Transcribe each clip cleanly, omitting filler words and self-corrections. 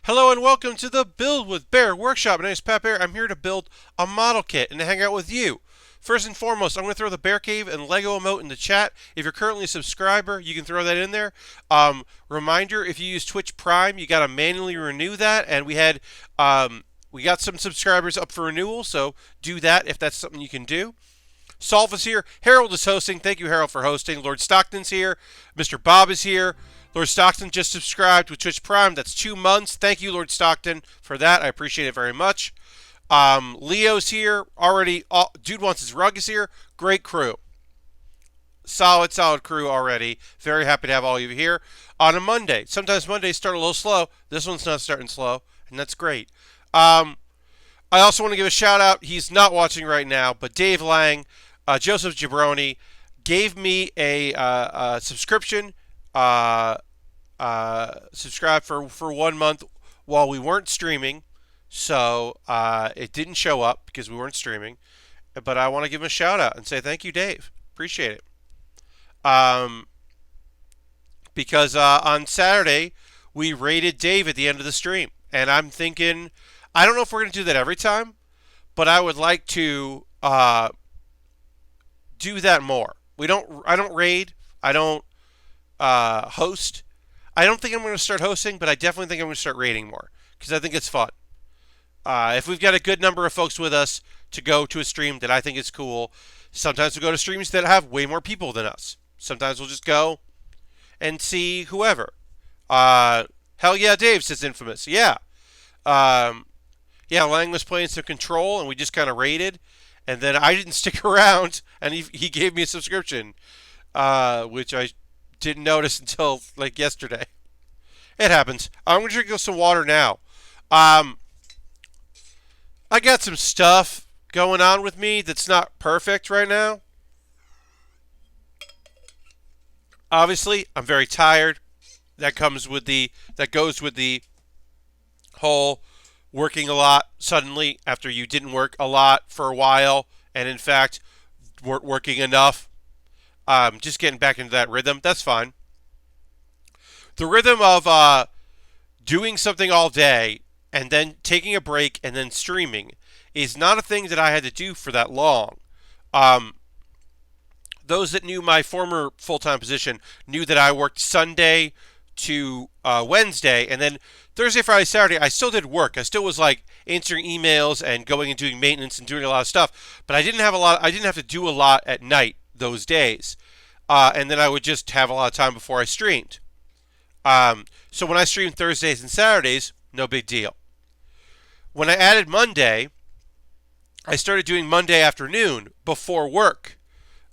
Hello and welcome to the Build with Baer workshop. My name is Pat Baer. I'm here to build a model kit and to hang out with you. First and foremost, I'm going to throw the Bear Cave and Lego emote in the chat. If you're currently a subscriber, you can throw that in there. Reminder, if you use Twitch Prime, you got to manually renew that. And we got some subscribers up for renewal, so do that if that's something you can do. Solve is here. Harold is hosting. Thank you, Harold, for hosting. Lord Stockton's here. Mr. Bob is here. Lord Stockton just subscribed with Twitch Prime. That's 2 months. Thank you, Lord Stockton, for that. I appreciate it very much. Leo's here. Already, Dude Wants His Rug is here. Great crew. Solid crew already. Very happy to have all of you here on a Monday. Sometimes Mondays start a little slow. This one's not starting slow, and that's great. I also want to give a shout out. He's not watching right now, but Dave Lang, Joseph Jabroni, gave me a subscription. Subscribe for 1 month while we weren't streaming, so it didn't show up because we weren't streaming. But I want to give him a shout out and say thank you, Dave. Appreciate it. Because on Saturday we rated Dave at the end of the stream, and I'm thinking I don't know if we're going to do that every time, but I would like to do that more. I don't raid. I don't host. I don't think I'm going to start hosting, but I definitely think I'm going to start raiding more because I think it's fun. If we've got a good number of folks with us to go to a stream that I think is cool, sometimes we'll go to streams that have way more people than us. Sometimes we'll just go and see whoever. Hell yeah, Dave, says Infamous. Yeah. Yeah, Lang was playing some Control, and we just kind of raided. And then I didn't stick around, and he gave me a subscription, which I didn't notice until like yesterday. It happens. I'm going to drink some water now. I got some stuff going on with me that's not perfect right now. Obviously, I'm very tired. That goes with the whole working a lot suddenly after you didn't work a lot for a while, and in fact weren't working enough. Just getting back into that rhythm. That's fine. The rhythm of doing something all day and then taking a break and then streaming is not a thing that I had to do for that long. Those that knew my former full-time position knew that I worked Sunday to Wednesday, and then Thursday, Friday, Saturday, I still did work. I still was like answering emails and going and doing maintenance and doing a lot of stuff. But I didn't have to do a lot at night those days. And then I would just have a lot of time before I streamed. So when I streamed Thursdays and Saturdays, no big deal. When I added Monday, I started doing Monday afternoon before work.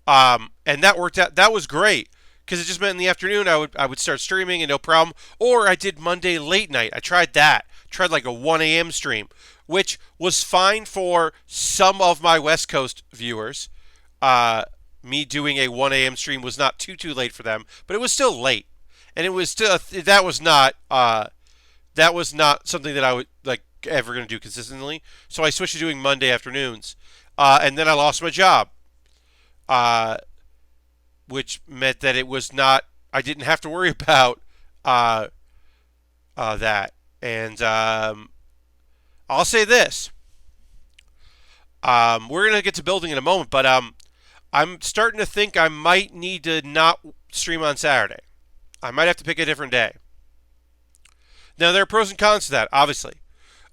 And that worked out. That was great because it just meant in the afternoon I would start streaming and no problem. Or I did Monday late night. I tried that. Tried like a 1 a.m. stream, which was fine for some of my West Coast viewers. Me doing a 1 a.m. stream was not too late for them, but it was still late, and it was still that was not something that I would like ever going to do consistently. So I switched to doing Monday afternoons, and then I lost my job, which meant that it was not. I didn't have to worry about that, and I'll say this. We're going to get to building in a moment, but I'm starting to think I might need to not stream on Saturday. I might have to pick a different day. Now, there are pros and cons to that, obviously.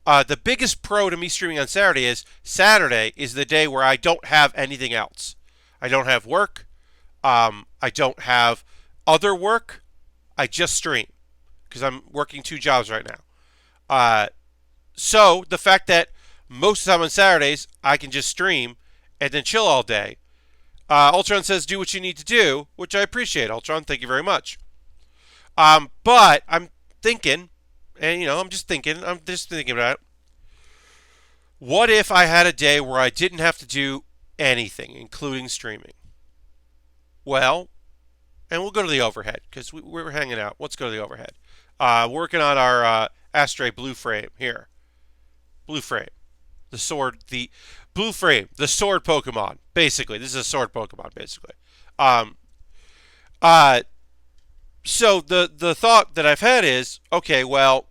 The biggest pro to me streaming on Saturday is the day where I don't have anything else. I don't have work. I don't have other work. I just stream because I'm working 2 jobs right now. So the fact that most of the time on Saturdays I can just stream and then chill all day. Ultron says do what you need to do, which I appreciate. Ultron, thank you very much. But I'm thinking, and I'm just thinking about it. What if I had a day where I didn't have to do anything, including streaming? Well, and we'll go to the overhead because we're hanging out. Let's go to the overhead. Working on our Astray blue frame here. Blue frame. The sword, the blue frame, the sword Pokemon. Basically, this is a sword Pokemon, basically. So the thought that I've had is, okay, well,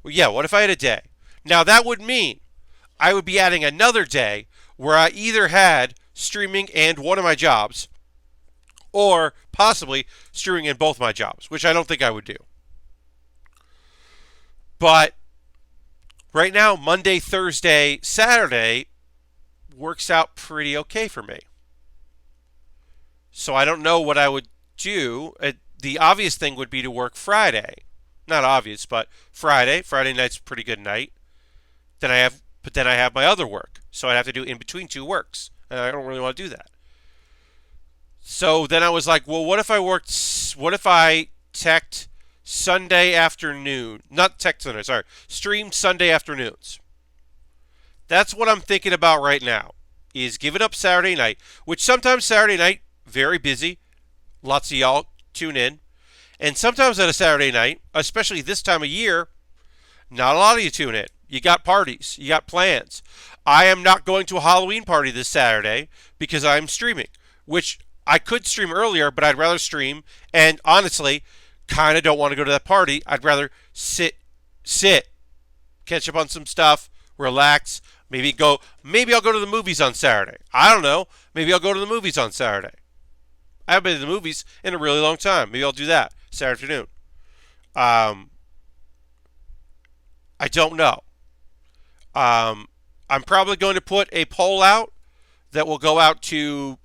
Well, yeah, what if I had a day? Now, that would mean I would be adding another day where I either had streaming and one of my jobs, or possibly streaming in both my jobs, which I don't think I would do. But right now, Monday, Thursday, Saturday works out pretty okay for me. So I don't know what I would do. The obvious thing would be to work Friday. Not obvious, but Friday. Friday night's a pretty good night. But then I have my other work. So I'd have to do in between two works. And I don't really want to do that. So then I was like, well, what if I teched Sunday afternoon? Not tech Sunday, sorry. Streamed Sunday afternoons. That's what I'm thinking about right now, is giving up Saturday night, which sometimes Saturday night, very busy. Lots of y'all tune in. And sometimes on a Saturday night, especially this time of year, not a lot of you tune in. You got parties. You got plans. I am not going to a Halloween party this Saturday because I'm streaming, which I could stream earlier, but I'd rather stream. And honestly, kind of don't want to go to that party. I'd rather sit, catch up on some stuff, relax, maybe I'll go to the movies on Saturday. I don't know. Maybe I'll go to the movies on Saturday. I haven't been to the movies in a really long time. Maybe I'll do that Saturday afternoon. I don't know. I'm probably going to put a poll out that will go out to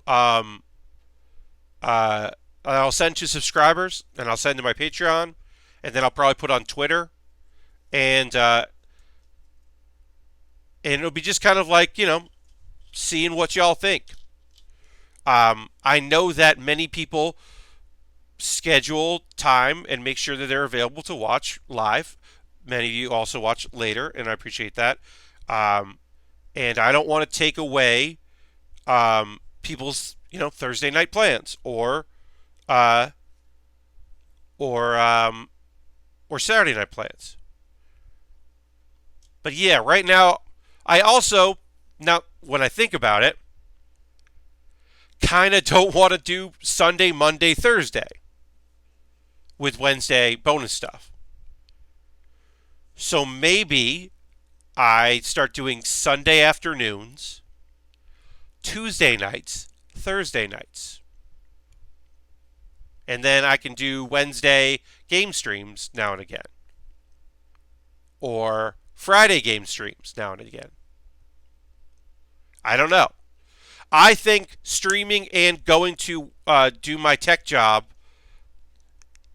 I'll send to subscribers, and I'll send to my Patreon, and then I'll probably put on Twitter, and it'll be just kind of like, seeing what y'all think. I know that many people schedule time and make sure that they're available to watch live. Many of you also watch later, and I appreciate that. And I don't want to take away people's, Thursday night plans or Saturday night plans. But yeah, right now, now when I think about it, kind of don't want to do Sunday, Monday, Thursday with Wednesday bonus stuff. So maybe I start doing Sunday afternoons, Tuesday nights, Thursday nights. And then I can do Wednesday game streams now and again. Or Friday game streams now and again. I don't know. I think streaming and going to do my tech job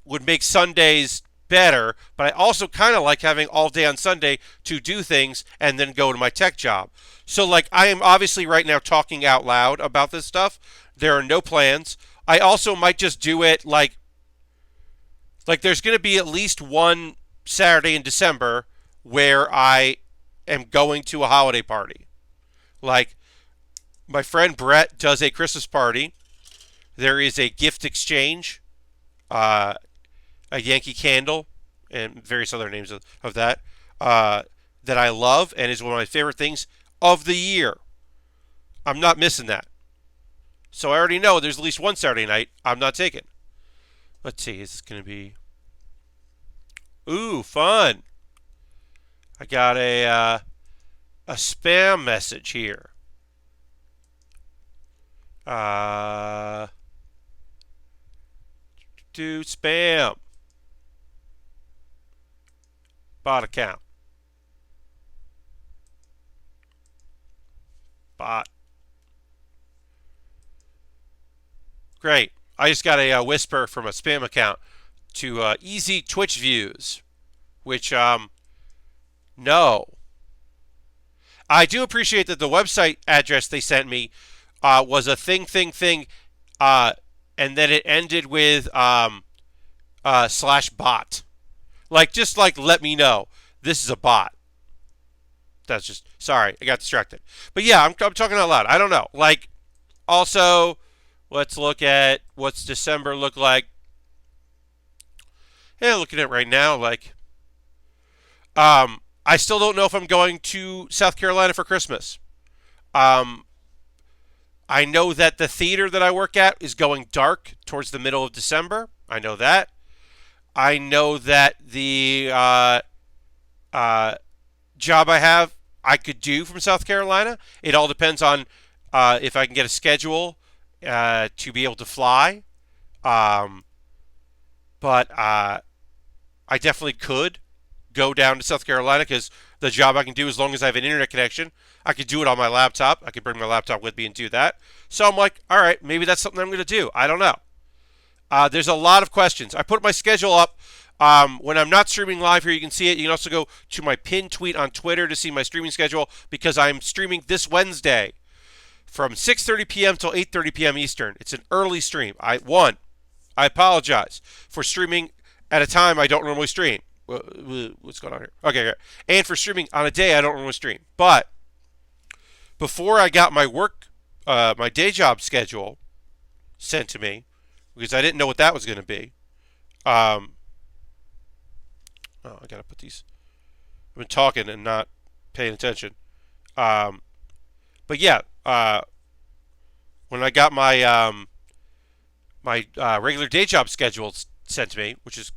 would make Sundays better, but I also kind of like having all day on Sunday to do things and then go to my tech job. So I am obviously right now talking out loud about this stuff. There are no plans. I also might just do it like there's going to be at least one Saturday in December where I am going to a holiday party. My friend Brett does a Christmas party. There is a gift exchange, a Yankee Candle, and various other names of that, that I love and is one of my favorite things of the year. I'm not missing that. So I already know there's at least one Saturday night I'm not taking. Let's see, is this going to be... Ooh, fun. I got a spam message here. Do spam. Bot account. Bot. Great. I just got a whisper from a spam account to easy Twitch views, which, no. I do appreciate that the website address they sent me was a thing, and then it ended with /bot. Just let me know this is a bot. That's just, sorry, I got distracted. But yeah, I'm talking out loud. I don't know. Also, let's look at what's December look like. Yeah, looking at it right now, I still don't know if I'm going to South Carolina for Christmas. I know that the theater that I work at is going dark towards the middle of December. I know that. I know that the uh, job I have, I could do from South Carolina. It all depends on if I can get a schedule to be able to fly. Um, but I definitely could go down to South Carolina because the job I can do as long as I have an internet connection. I could do it on my laptop. I could bring my laptop with me and do that. So I'm like, all right, maybe that's something I'm going to do. I don't know. There's a lot of questions. I put my schedule up when I'm not streaming live here. You can see it. You can also go to my pinned tweet on Twitter to see my streaming schedule because I'm streaming this Wednesday from 6:30 p.m. till 8:30 p.m. Eastern. It's an early stream. I apologize for streaming at a time I don't normally stream. What's going on here? Okay. And for streaming on a day I don't normally stream. But before I got my my day job schedule sent to me, because I didn't know what that was going to be. I got to put these. I've been talking and not paying attention. But yeah, when I got my my regular day job schedule sent to me, which is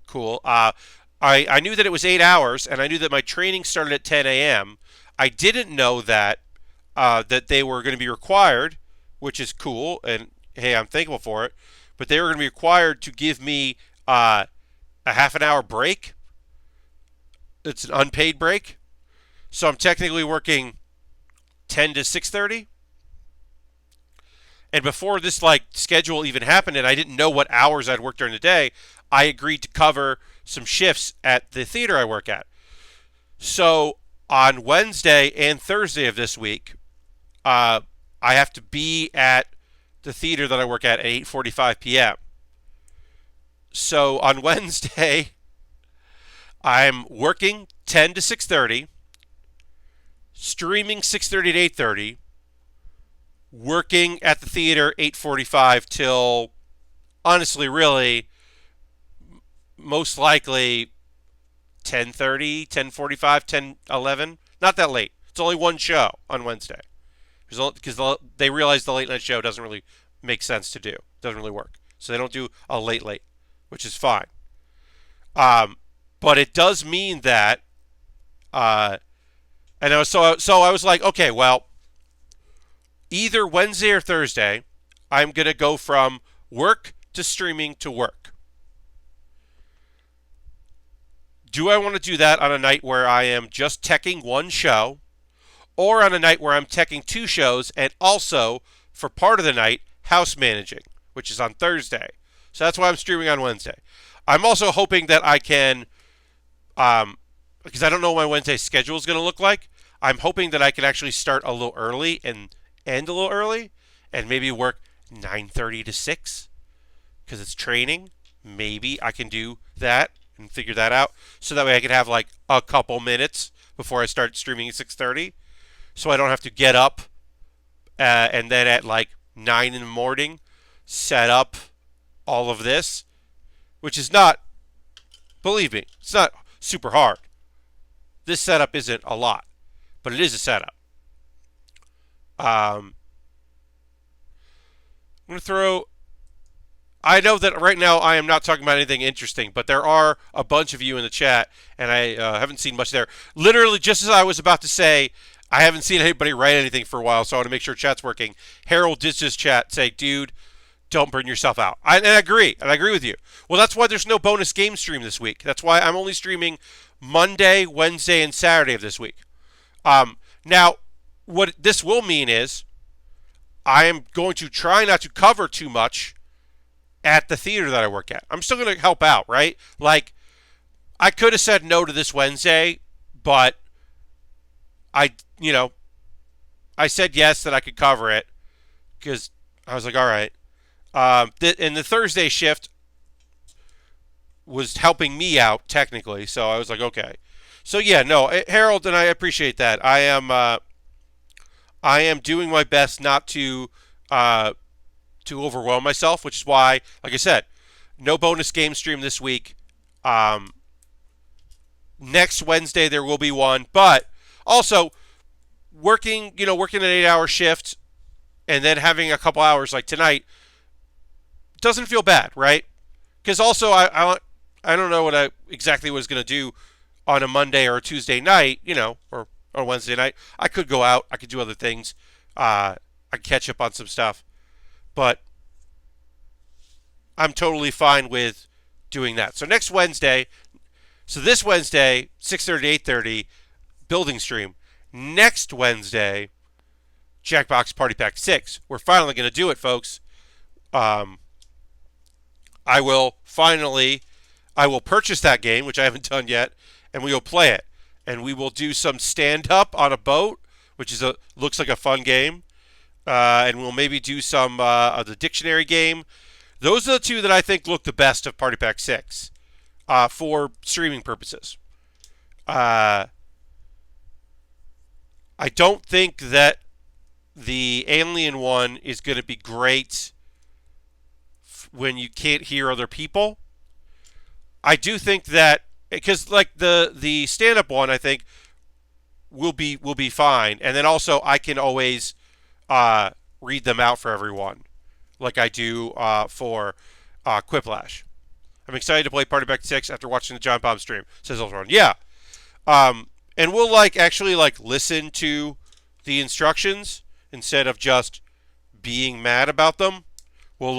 cool. I knew that it was 8 hours, and I knew that my training started at 10 a.m. I didn't know that that they were going to be required, which is cool, and hey, I'm thankful for it. But they were going to be required to give me a half an hour break. It's an unpaid break, so I'm technically working 10 to 6:30. And before this schedule even happened, and I didn't know what hours I'd work during the day, I agreed to cover some shifts at the theater I work at. So on Wednesday and Thursday of this week, I have to be at the theater that I work at 8:45 p.m. So on Wednesday, I'm working 10 to 6:30, streaming 6:30 to 8:30, working at the theater 8:45 till, honestly, really, most likely 10:30, 10:45, 10:11. Not that late. It's only one show on Wednesday because they realize the late night show doesn't really make sense to do. Doesn't really work. So they don't do a late, which is fine. But it does mean that, and so I was like, okay, well, either Wednesday or Thursday, I'm going to go from work to streaming to work. Do I want to do that on a night where I am just teching one show, or on a night where I'm teching two shows and also, for part of the night, house managing, which is on Thursday? So that's why I'm streaming on Wednesday. I'm also hoping that I can, because I don't know what my Wednesday schedule is going to look like, I'm hoping that I can actually start a little early and end a little early, and maybe work 9:30 to 6, because it's training. Maybe I can do that and figure that out, so that way I can have a couple minutes before I start streaming at 6:30, so I don't have to get up and then at 9 in the morning set up all of this, which is not, believe me, it's not super hard. This setup isn't a lot, but it is a setup. I'm going to throw... I know that right now I am not talking about anything interesting, but there are a bunch of you in the chat, and I haven't seen much there. Literally, just as I was about to say, I haven't seen anybody write anything for a while, so I want to make sure chat's working. Harold did just chat, say, dude, don't burn yourself out. And I agree, and I agree with you. Well, that's why there's no bonus game stream this week. That's why I'm only streaming Monday, Wednesday, and Saturday of this week. Now, what this will mean is I am going to try not to cover too much at the theater that I work at. I'm still going to help out, right? I could have said no to this Wednesday, but I said yes that I could cover it because I was like, all right. And the Thursday shift was helping me out technically, so I was like, okay. So yeah, no, Harold, and I appreciate that. I am doing my best not to overwhelm myself, which is why, like I said, no bonus game stream this week. Next Wednesday there will be one, but also working an 8-hour shift and then having a couple hours like tonight doesn't feel bad, right? Because also I don't know exactly what I was going to do on a Monday or a Tuesday night, or on a Wednesday night, I could go out. I could do other things. I could catch up on some stuff. But I'm totally fine with doing that. So this Wednesday, 6:30 to 8:30, building stream. Next Wednesday, Jackbox Party Pack 6. We're finally going to do it, folks. I will purchase that game, which I haven't done yet, and we will play it. And we will do some stand-up on a boat, which looks like a fun game. And we'll maybe do some of the dictionary game. Those are the two that I think look the best of Party Pack 6 for streaming purposes. I don't think that the Alien one is going to be great when you can't hear other people. I do think that, because like the stand-up one, I think will be fine, and then also I can always read them out for everyone, like I do for Quiplash. I'm excited to play Party Pack 6 after watching the John Bomb stream, says Ultron. Yeah. And we'll actually listen to the instructions instead of just being mad about them. We'll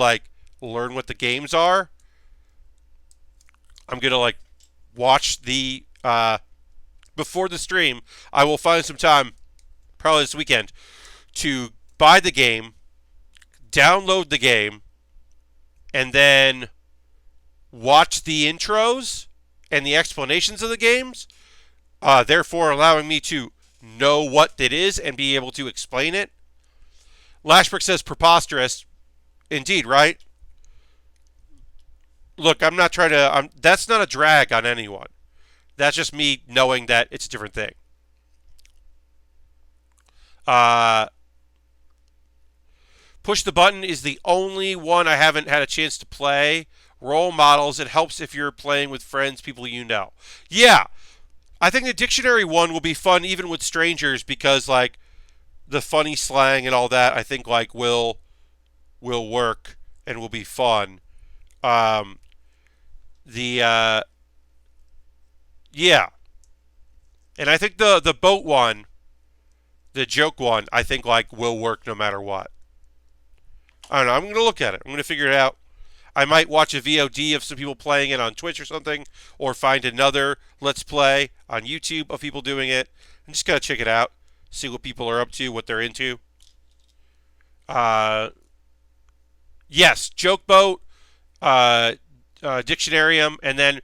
learn what the games are. I'm going to watch the before the stream. I will find some time, probably this weekend, to buy the game, download the game, and then watch the intros and the explanations of the games, therefore allowing me to know what it is and be able to explain it. Lashbrook says preposterous. Indeed, right? Look, I'm not trying to... that's not a drag on anyone. That's just me knowing that it's a different thing. Push the Button is the only one I haven't had a chance to play. Role models, it helps if you're playing with friends, people you know. Yeah, I think the dictionary one will be fun even with strangers, because the funny slang and all that, I think will work and will be fun. Yeah. And I think the boat one, the joke one, I think will work no matter what. I don't know. I'm going to look at it. I'm going to figure it out. I might watch a VOD of some people playing it on Twitch or something, or find another Let's Play on YouTube of people doing it. I'm just going to check it out, see what people are up to, what they're into. Yes, Joke Boat, Dictionarium, and then...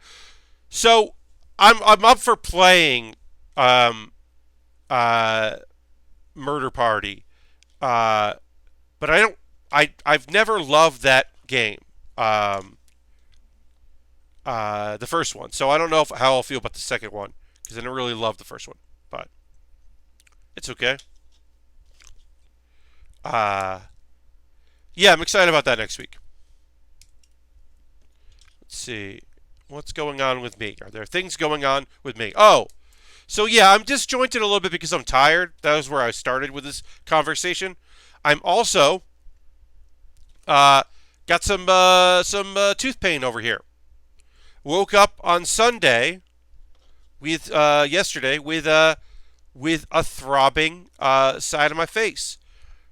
So, I'm up for playing Murder Party, but I've never loved that game. The first one. So I don't know how I'll feel about the second one, because I didn't really love the first one, but it's okay. Yeah, I'm excited about that next week. Let's see. What's going on with me? Are there things going on with me? Oh, so yeah, I'm disjointed a little bit because I'm tired. That was where I started with this conversation. I'm also got some tooth pain over here. Woke up on Sunday with yesterday with a throbbing side of my face.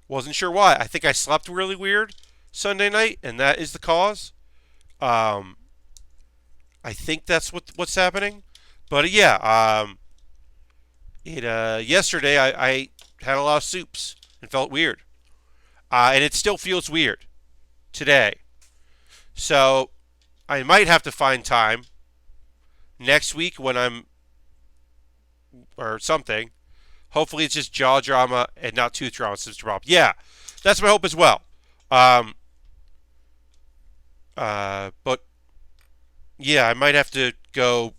Wasn't sure why. I think I slept really weird Sunday night, and that is the cause. I think that's what's happening. But yeah, yesterday I had a lot of soups and felt weird, and it still feels weird today. So I might have to find time next week or something. Hopefully it's just jaw drama and not tooth drama, Sister Bob. Yeah, that's my hope as well. But yeah, I might have to go.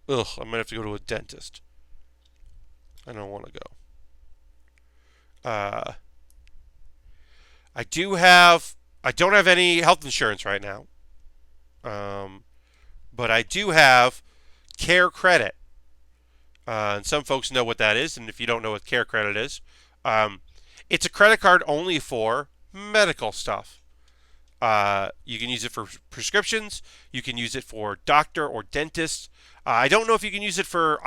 I might have to go to a dentist. I don't want to go. I don't have any health insurance right now. But I do have Care Credit. And some folks know what that is, and if you don't know what Care Credit is, it's a credit card only for medical stuff. You can use it for prescriptions. You can use it for doctor or dentist. I don't know if you can use it for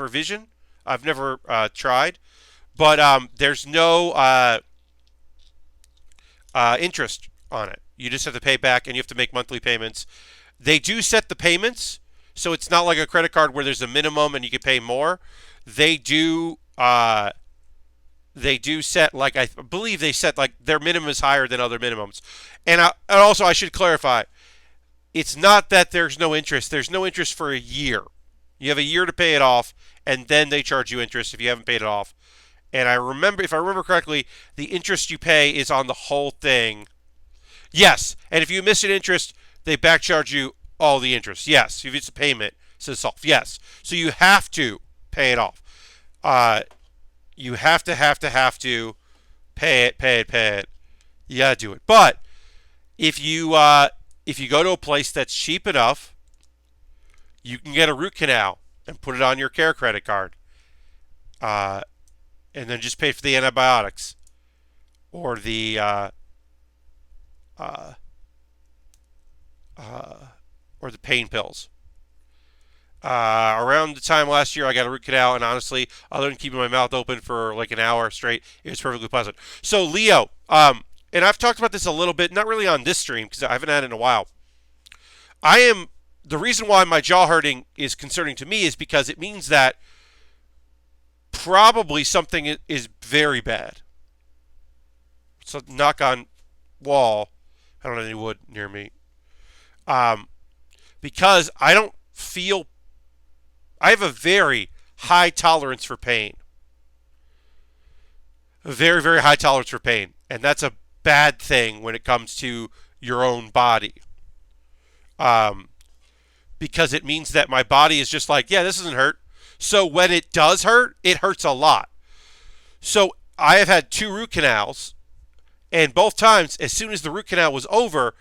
vision. I've never tried, but there's no interest on it. You just have to pay back, and you have to make monthly payments. They do set the payments, so it's not like a credit card where there's a minimum and you can pay more. They do. They do set, like, I believe they set like their minimum is higher than other minimums. And also I should clarify, it's not that there's no interest. There's no interest for a year. You have a year to pay it off, and then they charge you interest if you haven't paid it off. And if I remember correctly, the interest you pay is on the whole thing. Yes, and if you miss an interest, they back charge you all the interest. Yes, if it's a payment, says off. Yes, so you have to pay it off. You have to pay it. You gotta do it. But if you go to a place that's cheap enough, you can get a root canal and put it on your care credit card, and then just pay for the antibiotics or the pain pills. Around the time last year, I got a root canal, and honestly, other than keeping my mouth open for like an hour straight, it was perfectly pleasant. So, Leo, and I've talked about this a little bit, not really on this stream because I haven't had it in a while. The reason why my jaw hurting is concerning to me is because it means that probably something is very bad. So, knock on wall. I don't have any wood near me. Because I have a very high tolerance for pain. A very, very high tolerance for pain. And that's a bad thing when it comes to your own body. Because it means that my body is just like, yeah, this doesn't hurt. So when it does hurt, it hurts a lot. So I have had 2 root canals, and both times, as soon as the root canal was over,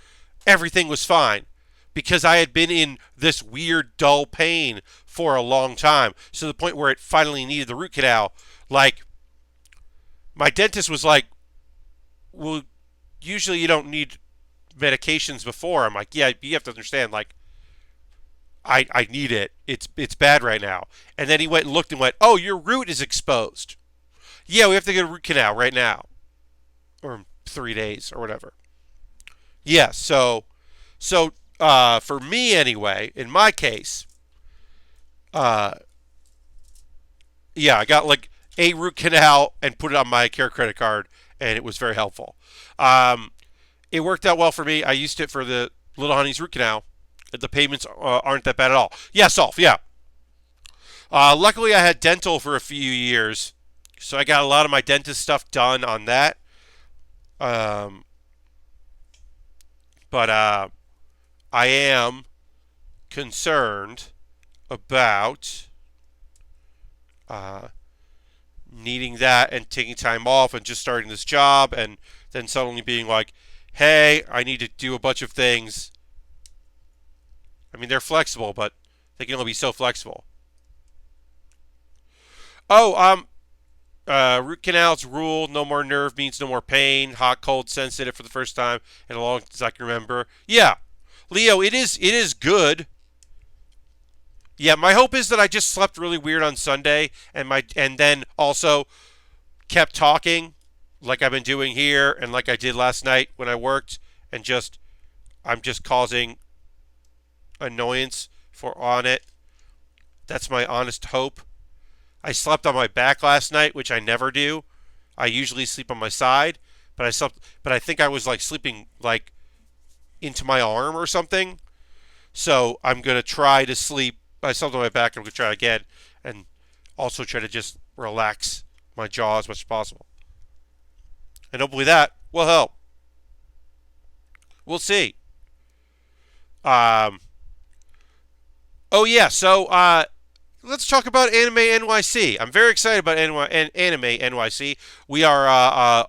everything was fine. Because I had been in this weird, dull pain for a long time. So the point where it finally needed the root canal, like, my dentist was like, well, usually you don't need medications before. I'm like, yeah, you have to understand, like, I need it. It's bad right now. And then he went and looked and went, oh, your root is exposed. Yeah, we have to get a root canal right now. Or 3 days or whatever. Yeah, so for me anyway, in my case, yeah, I got like a root canal and put it on my care credit card, and it was very helpful. It worked out well for me. I used it for the Little Honey's root canal. The payments aren't that bad at all. Yeah, Solve, yeah. Luckily, I had dental for a few years, so I got a lot of my dentist stuff done on that. But I am concerned about needing that and taking time off and just starting this job and then suddenly being like, hey, I need to do a bunch of things. I mean, they're flexible, but they can only be so flexible. Oh, root canals rule. No more nerve means no more pain. Hot, cold, sensitive for the first time in a long as I can remember. Yeah, Leo, it is good. Yeah, my hope is that I just slept really weird on Sunday and then also kept talking like I've been doing here and like I did last night when I worked, and I'm just causing annoyance on it. That's my honest hope. I slept on my back last night, which I never do. I usually sleep on my side, but I think I was like sleeping like into my arm or something. So I'm gonna try to sleep. I slept on my back. I'm gonna try again, and also try to just relax my jaw as much as possible. And hopefully that will help. We'll see. Oh yeah, so let's talk about Anime NYC. I'm very excited about Anime NYC. We are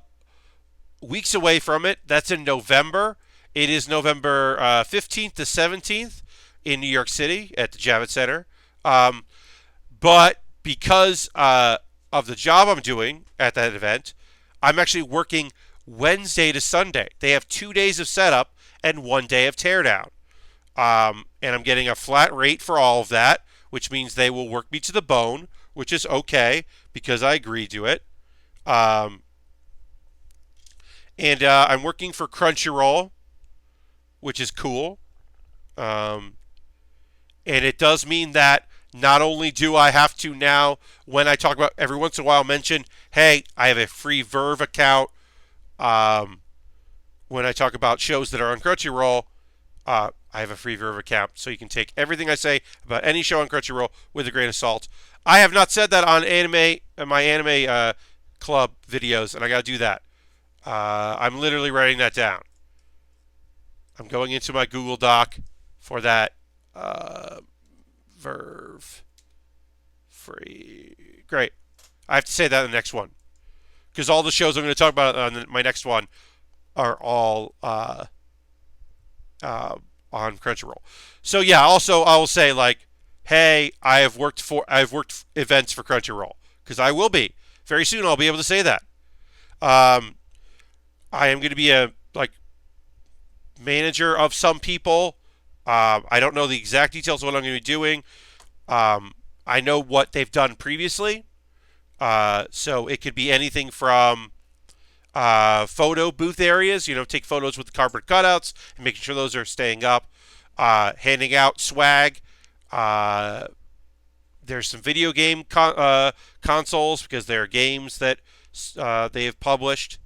weeks away from it. That's in November. It is November 15th to 17th in New York City at the Javits Center. But because of the job I'm doing at that event, I'm actually working Wednesday to Sunday. They have 2 days of setup, and 1 day of teardown. And I'm getting a flat rate for all of that, which means they will work me to the bone, which is okay because I agreed to it. And I'm working for Crunchyroll, which is cool. And it does mean that not only do I have to now, when I talk about every once in a while, mention, hey, I have a free Verve account. When I talk about shows that are on Crunchyroll, I have a free Verve account, so you can take everything I say about any show on Crunchyroll with a grain of salt. I have not said that on my anime club videos, and I got to do that. I'm literally writing that down. I'm going into my Google Doc for that Verve free. Great. I have to say that in the next one because all the shows I'm going to talk about on my next one are all on Crunchyroll. So yeah, also I will say like, hey, I've worked events for Crunchyroll because I will be very soon. I'll be able to say that. I am going to be a manager of some people. I don't know the exact details of what I'm going to be doing. I know what they've done previously. So it could be anything from photo booth areas, take photos with the cardboard cutouts and making sure those are staying up. Handing out swag. There's some video game consoles because there are games that they have published.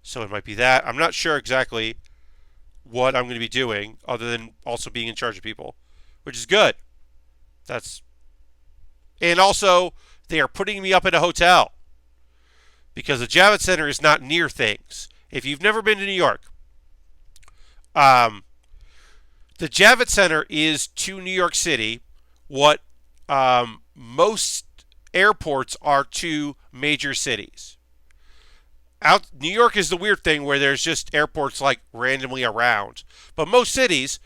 So it might be that. I'm not sure exactly what I'm going to be doing other than also being in charge of people, which is good. And also they are putting me up in a hotel because the Javits Center is not near things. If you've never been to New York, the Javits Center is to New York City what most airports are to major cities. New York is the weird thing where there's just airports like randomly around. But most cities,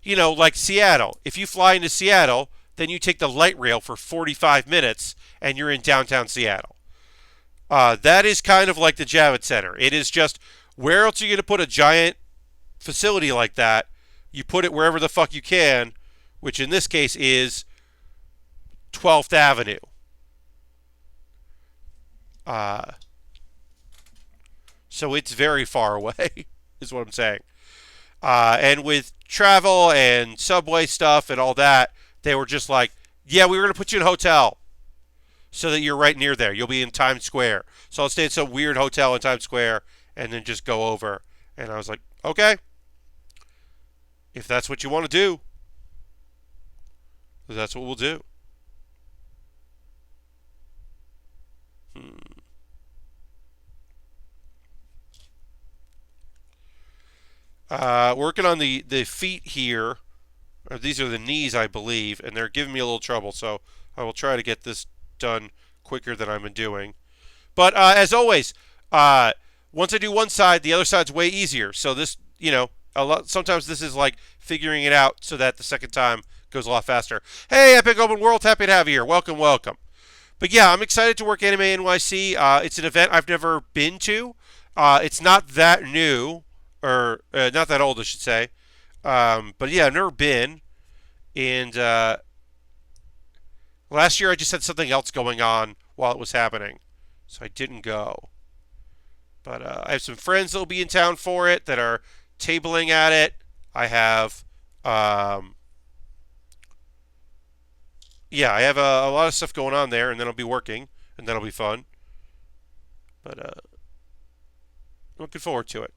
like Seattle, if you fly into Seattle, then you take the light rail for 45 minutes and you're in downtown Seattle. That is kind of like the Javits Center. It is just, where else are you going to put a giant facility like that? You put it wherever the fuck you can, which in this case is 12th Avenue. So it's very far away, is what I'm saying. And with travel and subway stuff and all that, they were just like, yeah, we were going to put you in a hotel so that you're right near there. You'll be in Times Square. So I'll stay at some weird hotel in Times Square and then just go over. And I was like, okay, if that's what you want to do, that's what we'll do. Working on the feet here. These are the knees, I believe, and they're giving me a little trouble, so I will try to get this done quicker than I've been doing. But as always, once I do one side, the other side's way easier. So this, sometimes this is like figuring it out so that the second time goes a lot faster. Hey, Epic Open World, happy to have you here. Welcome, welcome. But yeah, I'm excited to work Anime NYC. It's an event I've never been to. It's not that new, or not that old, I should say. But yeah, I've never been. And last year I just had something else going on while it was happening, so I didn't go. But I have some friends that will be in town for it that are tabling at it. I have, I have a lot of stuff going on there, and then I'll be working, and that'll be fun. But looking forward to it.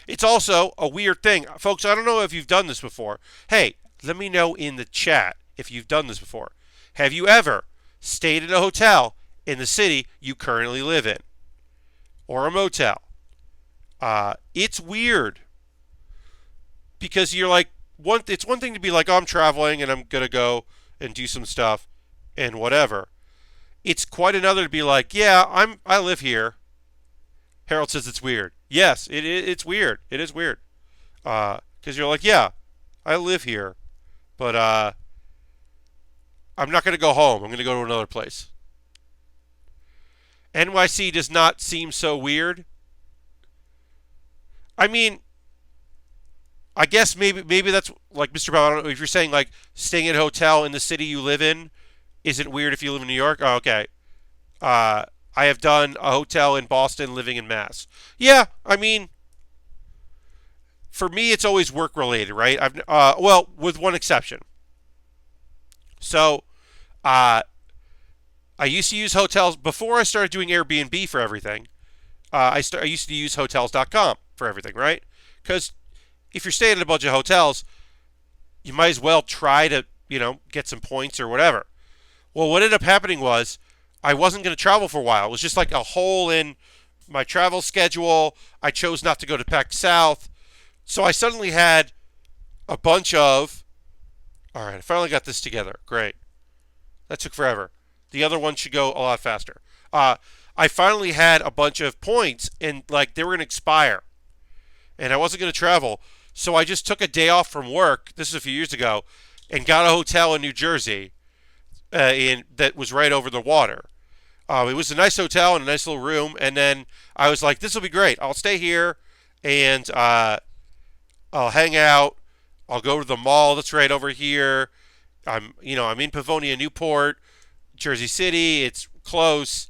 It's also a weird thing. Folks, I don't know if you've done this before. Hey, let me know in the chat if you've done this before. Have you ever stayed in a hotel in the city you currently live in? Or a motel? It's weird. Because you're like, it's one thing to be like, oh, I'm traveling and I'm going to go and do some stuff and whatever. It's quite another to be like, yeah, I live here. Harold says it's weird. Yes, it's weird. It is weird. Because you're like, yeah, I live here. But I'm not going to go home. I'm going to go to another place. NYC does not seem so weird. I mean, I guess maybe that's like Mr. Bob. I don't know if you're saying like staying at a hotel in the city you live in isn't weird if you live in New York. Oh, okay. Uh, I have done a hotel in Boston, living in Mass. Yeah, I mean, for me, it's always work related, right? Well, with one exception. So, uh, I used to use hotels before I started doing Airbnb for everything. I used to use hotels.com for everything, right? Because if you're staying at a bunch of hotels, you might as well try to, get some points or whatever. Well, what ended up happening was I wasn't going to travel for a while. It was just like a hole in my travel schedule. I chose not to go to PAC South. So I suddenly had a bunch of. All right, I finally got this together. Great. That took forever. The other one should go a lot faster. I finally had a bunch of points, and like they were going to expire, and I wasn't going to travel. So I just took a day off from work. This is a few years ago, and got a hotel in New Jersey, that was right over the water. It was a nice hotel and a nice little room, and then I was like, "This will be great. I'll stay here, and I'll hang out. I'll go to the mall that's right over here. I'm in Pavonia, Newport, Jersey City. It's close,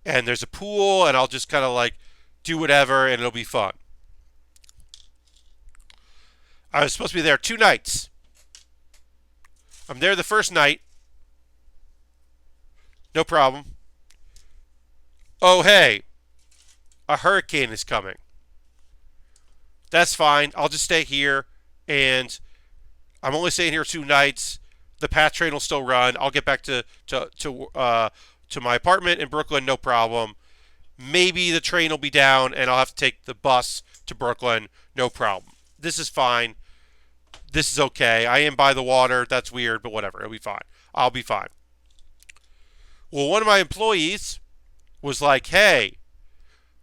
and there's a pool, and I'll just kind of like do whatever, and it'll be fun." I was supposed to be there 2 nights. I'm there the first night. No problem. Oh, hey, a hurricane is coming. That's fine. I'll just stay here, and I'm only staying here 2 nights. The PATH train will still run. I'll get back to my apartment in Brooklyn, no problem. Maybe the train will be down, and I'll have to take the bus to Brooklyn, no problem. This is fine. This is okay. I am by the water. That's weird, but whatever. It'll be fine. I'll be fine. Well, one of my employees was like, "Hey,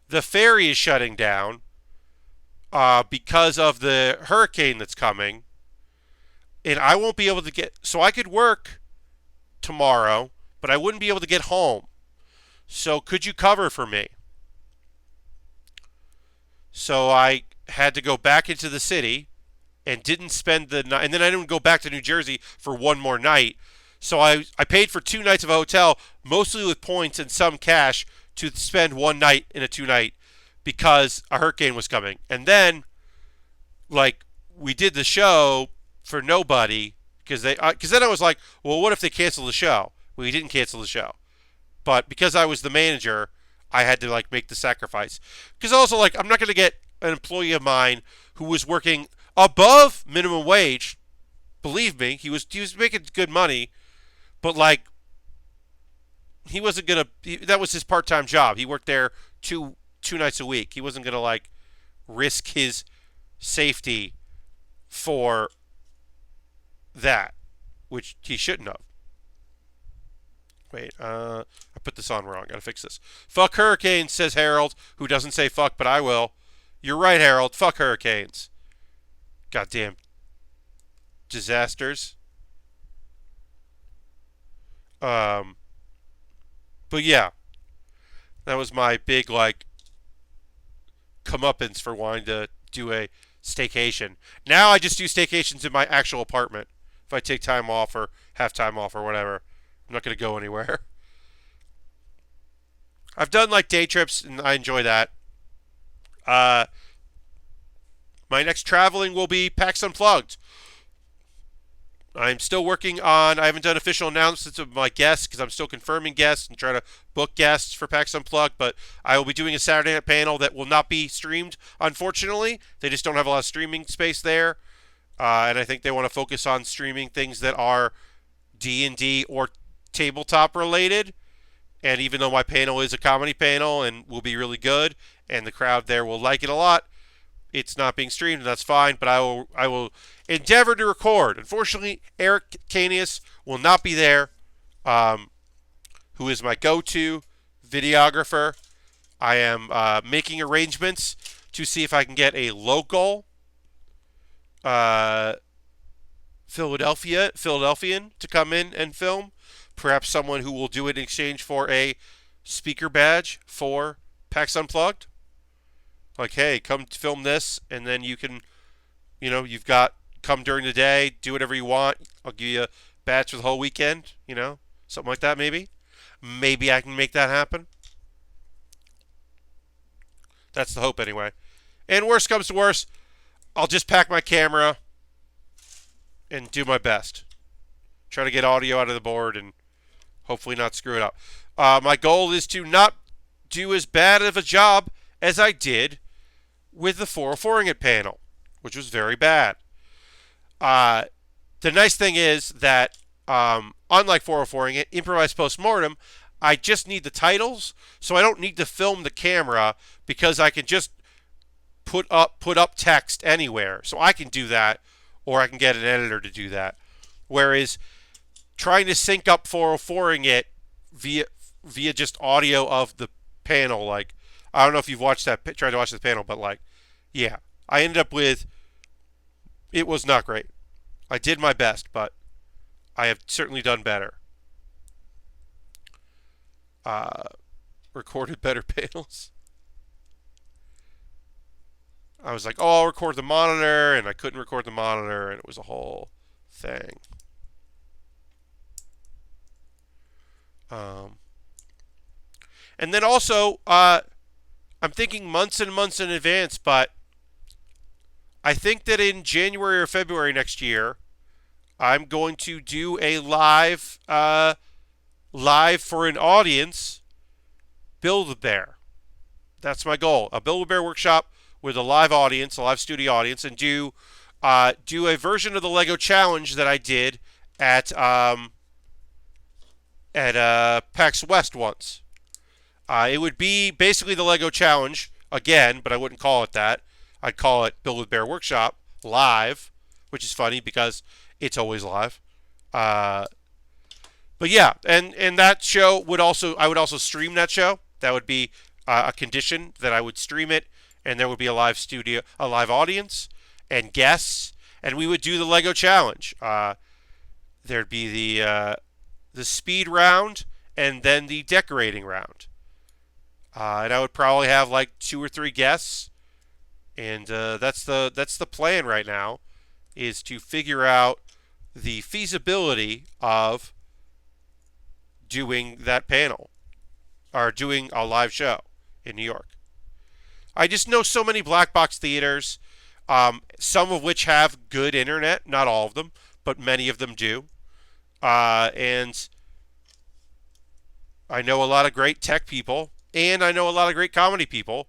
the ferry is shutting down because of the hurricane that's coming, and I won't be able to get. So I could work tomorrow, but I wouldn't be able to get home. So could you cover for me?" So I had to go back into the city and didn't spend the night, and then I didn't go back to New Jersey for one more night. So I paid for 2 nights of a hotel, mostly with points and some cash, to spend one night in a 2 night because a hurricane was coming. And then, like, we did the show for nobody because then I was like, well, what if they cancel the show? Well, we didn't cancel the show, but because I was the manager, I had to like make the sacrifice. Because also, like, I'm not going to get an employee of mine who was working above minimum wage. Believe me, he was making good money, but like he wasn't gonna. That was his part-time job. He worked there two nights a week. He wasn't gonna like risk his safety for that, which he shouldn't have. Wait, I put this on wrong. Gotta fix this. Fuck hurricanes, says Harold, who doesn't say fuck, but I will. You're right, Harold. Fuck hurricanes. Goddamn disasters. Um, but yeah, that was my big like comeuppance for wanting to do a staycation. Now I just do staycations in my actual apartment. If I take time off or have time off or whatever, I'm not gonna go anywhere. I've done like day trips and I enjoy that. Uh, my next traveling will be PAX Unplugged. I'm still working on. I haven't done official announcements of my guests because I'm still confirming guests and trying to book guests for PAX Unplugged. But I will be doing a Saturday night panel that will not be streamed. Unfortunately, they just don't have a lot of streaming space there, and I think they want to focus on streaming things that are D&D or tabletop related. And even though my panel is a comedy panel and will be really good, and the crowd there will like it a lot, it's not being streamed, and that's fine. But I will endeavor to record. Unfortunately, Eric Canius will not be there, who is my go-to videographer. I am making arrangements to see if I can get a local Philadelphian to come in and film. Perhaps someone who will do it in exchange for a speaker badge for PAX Unplugged. Like, hey, come film this, and then you can, You've got come during the day, do whatever you want. I'll give you a batch for the whole weekend. Something like that maybe. Maybe I can make that happen. That's the hope anyway. And worst comes to worst, I'll just pack my camera and do my best. Try to get audio out of the board and hopefully not screw it up. My goal is to not do as bad of a job as I did with the 404ing it panel, which was very bad. The nice thing is that, unlike 404ing it, improvised postmortem, I just need the titles, so I don't need to film the camera because I can just put up text anywhere. So I can do that, or I can get an editor to do that. Whereas trying to sync up 404ing it via just audio of the panel, like, I don't know if you've tried to watch the panel, but yeah, I ended up with, it was not great. I did my best, but I have certainly done better. Recorded better panels. I was like, I'll record the monitor, and I couldn't record the monitor, and it was a whole thing. And then also, I'm thinking months and months in advance, but I think that in January or February next year, I'm going to do a live for an audience, Build-A-Bear. That's my goal. A Build-A-Bear workshop with a live audience, a live studio audience, and do a version of the Lego Challenge that I did at PAX West once. It would be basically the Lego Challenge again, but I wouldn't call it that. I'd call it Build-A-Bear Workshop live, which is funny because it's always live. But yeah, and that show I would also stream that show. That would be a condition that I would stream it, and there would be a live audience, and guests, and we would do the Lego Challenge. There'd be the speed round, and then the decorating round. And I would probably have 2 or 3 guests, and that's the plan right now, is to figure out the feasibility of doing that panel, or doing a live show in New York. I just know so many black box theaters, some of which have good internet, not all of them, but many of them do. And I know a lot of great tech people, and I know a lot of great comedy people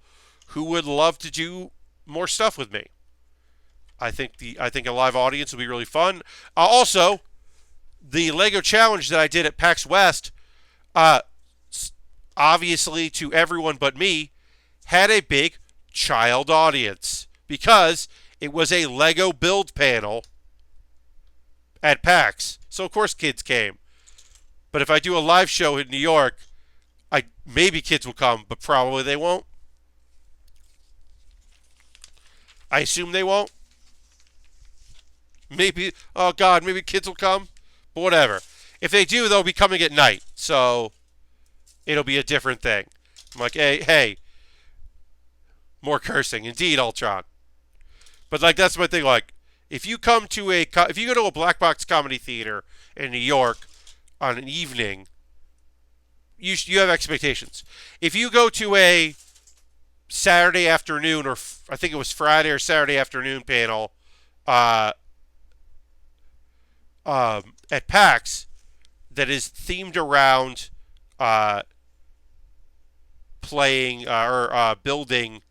who would love to do more stuff with me. I think a live audience will be really fun. Also, the Lego Challenge that I did at PAX West, obviously to everyone but me, had a big child audience because it was a Lego build panel at PAX. So of course kids came. But if I do a live show in New York, maybe kids will come, but probably they won't. I assume they won't. Maybe, oh God, maybe kids will come. But whatever. If they do, they'll be coming at night. So it'll be a different thing. I'm like, hey. More cursing. Indeed, Ultron. But that's my thing. If you go to a black box comedy theater in New York on an evening, you have expectations. If you go to a Saturday afternoon, or I think it was Friday or Saturday afternoon panel at PAX that is themed around playing or building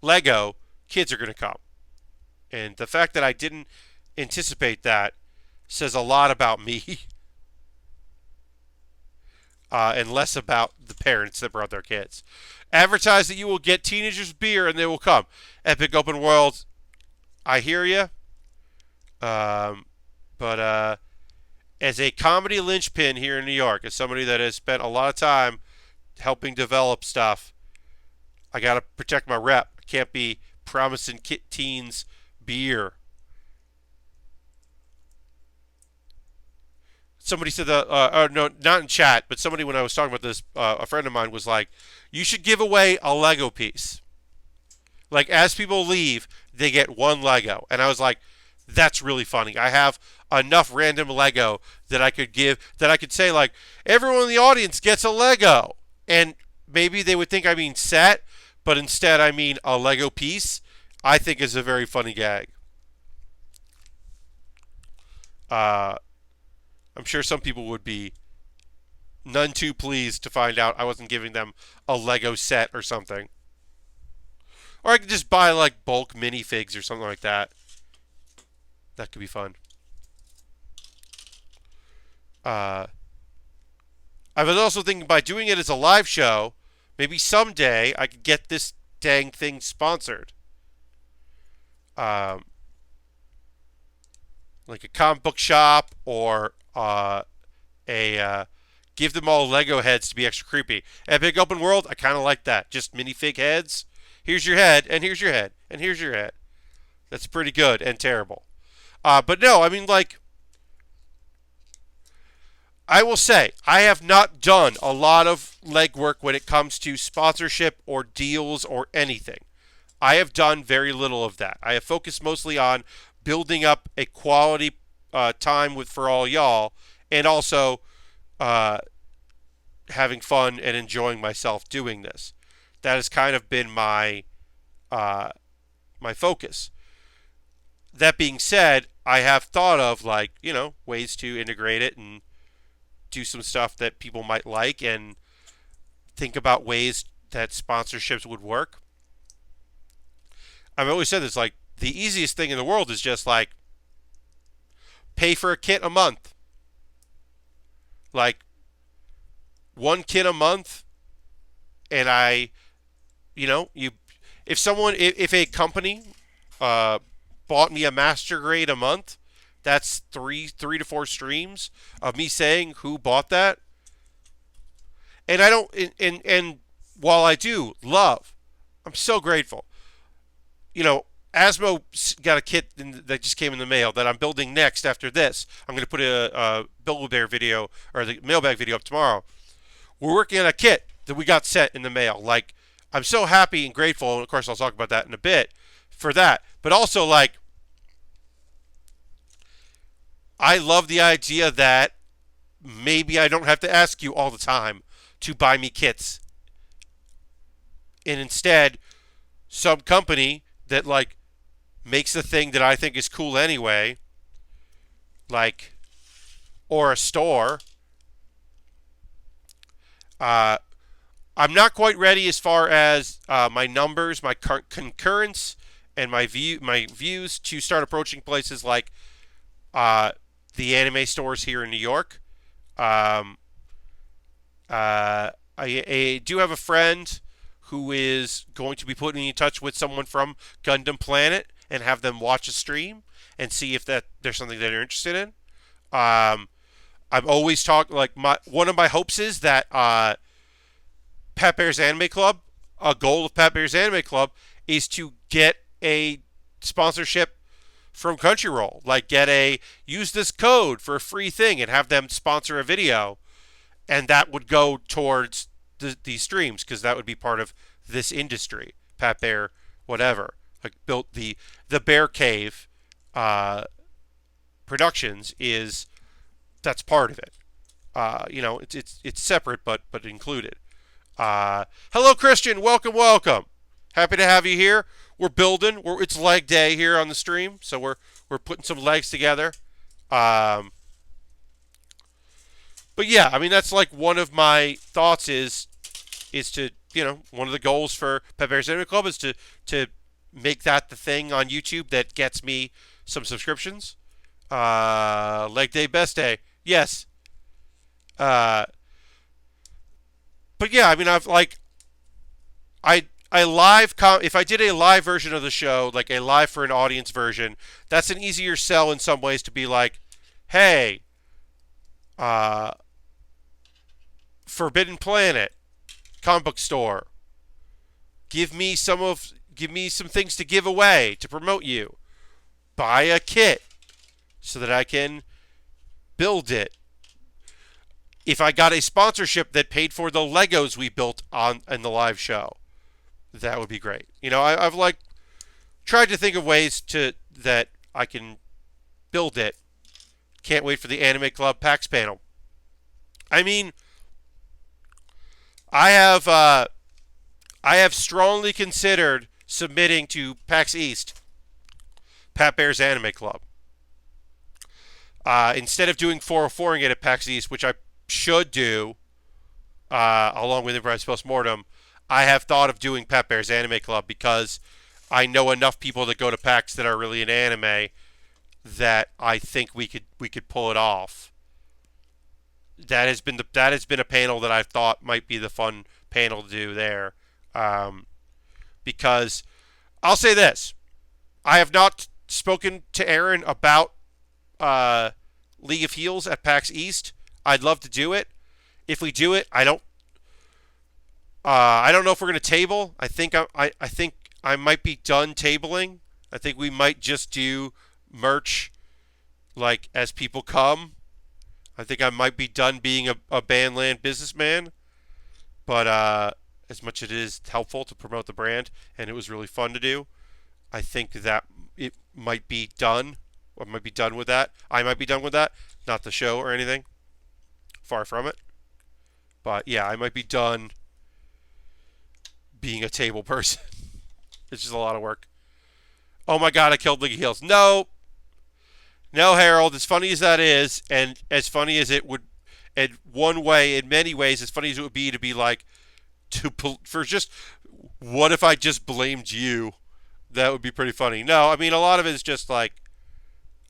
Lego, kids are going to come. And the fact that I didn't anticipate that says a lot about me and less about the parents that brought their kids. Advertise that you will get teenagers beer and they will come. Epic Open World, I hear you. But as a comedy linchpin here in New York, as somebody that has spent a lot of time helping develop stuff, I got to protect my rep. I can't be promising teens beer. Somebody said no, not in chat, but somebody when I was talking about this, a friend of mine was like, you should give away a Lego piece. As people leave, they get one Lego. And I was like, that's really funny. I have enough random Lego that I could say, like, everyone in the audience gets a Lego. And maybe they would think I mean set, but instead I mean a Lego piece. I think is a very funny gag. I'm sure some people would be none too pleased to find out I wasn't giving them a Lego set or something. Or I could just buy like bulk minifigs or something like that. That could be fun. I was also thinking by doing it as a live show, maybe someday I could get this dang thing sponsored. Like a comic book shop or give them all Lego heads to be extra creepy. At Big Open World, I kind of like that. Just minifig heads. Here's your head, and here's your head, and here's your head. That's pretty good and terrible. But no, I mean, like, I will say, I have not done a lot of legwork when it comes to sponsorship or deals or anything. I have done very little of that. I have focused mostly on building up a quality time for all y'all, and also having fun and enjoying myself doing this. That has kind of been my focus. That being said, I have thought of ways to integrate it and do some stuff that people might like and think about ways that sponsorships would work. I've always said this, like, the easiest thing in the world is just like pay for a kit a month. Like one kit a month, and if a company bought me a master grade a month, that's three to four streams of me saying who bought that. And I don't, and while I do love, I'm so grateful. Asmo got a kit that just came in the mail that I'm building next after this. I'm going to put a Build-A-Bear video or the mailbag video up tomorrow. We're working on a kit that we got sent in the mail. Like, I'm so happy and grateful, and of course I'll talk about that in a bit for that. But also, like, I love the idea that maybe I don't have to ask you all the time to buy me kits. And instead, some company that, like, makes a thing that I think is cool anyway, like, or a store. I'm not quite ready as far as my numbers, my concurrence, and my views to start approaching places like the anime stores here in New York. I do have a friend who is going to be putting me in touch with someone from Gundam Planet and have them watch a stream and see if there's something that they're interested in. I'm always talking, like, one of my hopes is that Pat Bear's Anime Club, a goal of Pat Bear's Anime Club is to get a sponsorship from Crunchyroll. Like, use this code for a free thing and have them sponsor a video, and that would go towards these streams, because that would be part of this industry. Pat Bear, whatever, like, built the Bear Cave Productions that's part of it. It's separate but included. Hello, Christian. Welcome. Happy to have you here. We're building. It's leg day here on the stream, so we're putting some legs together. But yeah, I mean, that's like one of my thoughts is to, one of the goals for Pet Bear's Anime Club is to make that the thing on YouTube that gets me some subscriptions. Leg day, best day. Yes. But yeah, I mean, if I did a live version of the show, like a live for an audience version, that's an easier sell in some ways to be like, hey, Forbidden Planet, comic book store, give me some things to give away to promote you. Buy a kit so that I can build it. If I got a sponsorship that paid for the Legos we built in the live show, that would be great. I've tried to think of ways to that I can build it. Can't wait for the Anime Club PAX panel. I mean, I have strongly considered submitting to PAX East, Pat Baer's Anime Club. Instead of doing 404ing it at PAX East, which I should do, along with Improvised Postmortem, I have thought of doing Pat Baer's Anime Club because I know enough people that go to PAX that are really in anime that I think we could pull it off. That has been a panel that I thought might be the fun panel to do there, because I'll say this: I have not spoken to Aaron about League of Heels at PAX East. I'd love to do it. If we do it, I don't know if we're going to table. I think I might be done tabling. I think we might just do merch like as people come. I think I might be done being a Bandland businessman. But as much as it is helpful to promote the brand, and it was really fun to do, I think that it might be done. I might be done with that. I might be done with that. Not the show or anything. Far from it. But yeah, I might be done being a table person. It's just a lot of work. Oh my god, I killed League of Heels. No, Harold, as funny as that is, and as funny as it would, in many ways, as funny as it would be to be like, what if I just blamed you? That would be pretty funny. No, I mean, a lot of it is just like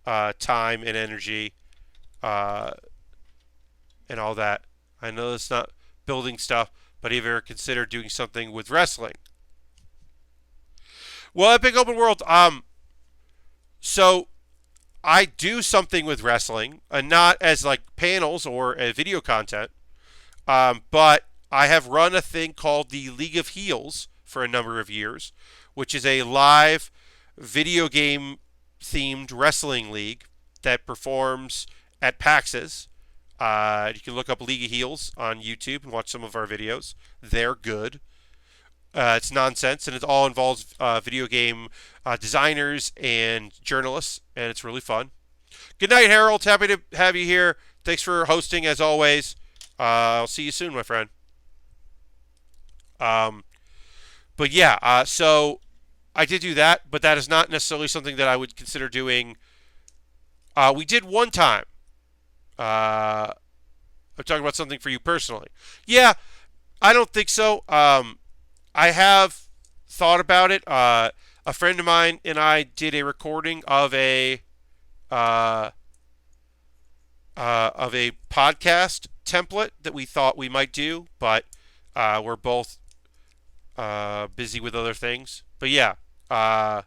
time and energy and all that. I know it's not building stuff, but have you ever considered doing something with wrestling? Well, at Big Open World, so I do something with wrestling, not as like panels or video content, but I have run a thing called the League of Heels for a number of years, which is a live video game themed wrestling league that performs at PAXs. You can look up League of Heels on YouTube and watch some of our videos. They're good. It's nonsense, and it all involves video game designers and journalists, and it's really fun. Good night, Harold. Happy to have you here. Thanks for hosting, as always. I'll see you soon, my friend. But yeah, so I did do that, but that is not necessarily something that I would consider doing. We did one time. I'm talking about something for you personally. Yeah, I don't think so. I have thought about it. A friend of mine and I did a recording of a podcast template that we thought we might do, but we're both busy with other things. But yeah, I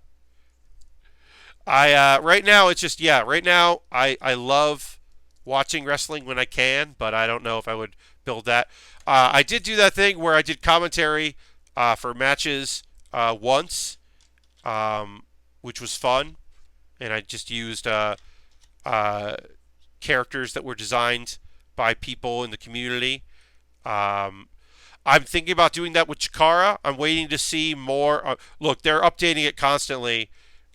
right now it's just right now I love watching wrestling when I can, but I don't know if I would build that. I did do that thing where I did commentary for matches once, which was fun, and I just used characters that were designed by people in the community. I'm thinking about doing that with Chikara. I'm waiting to see more. Look, they're updating it constantly.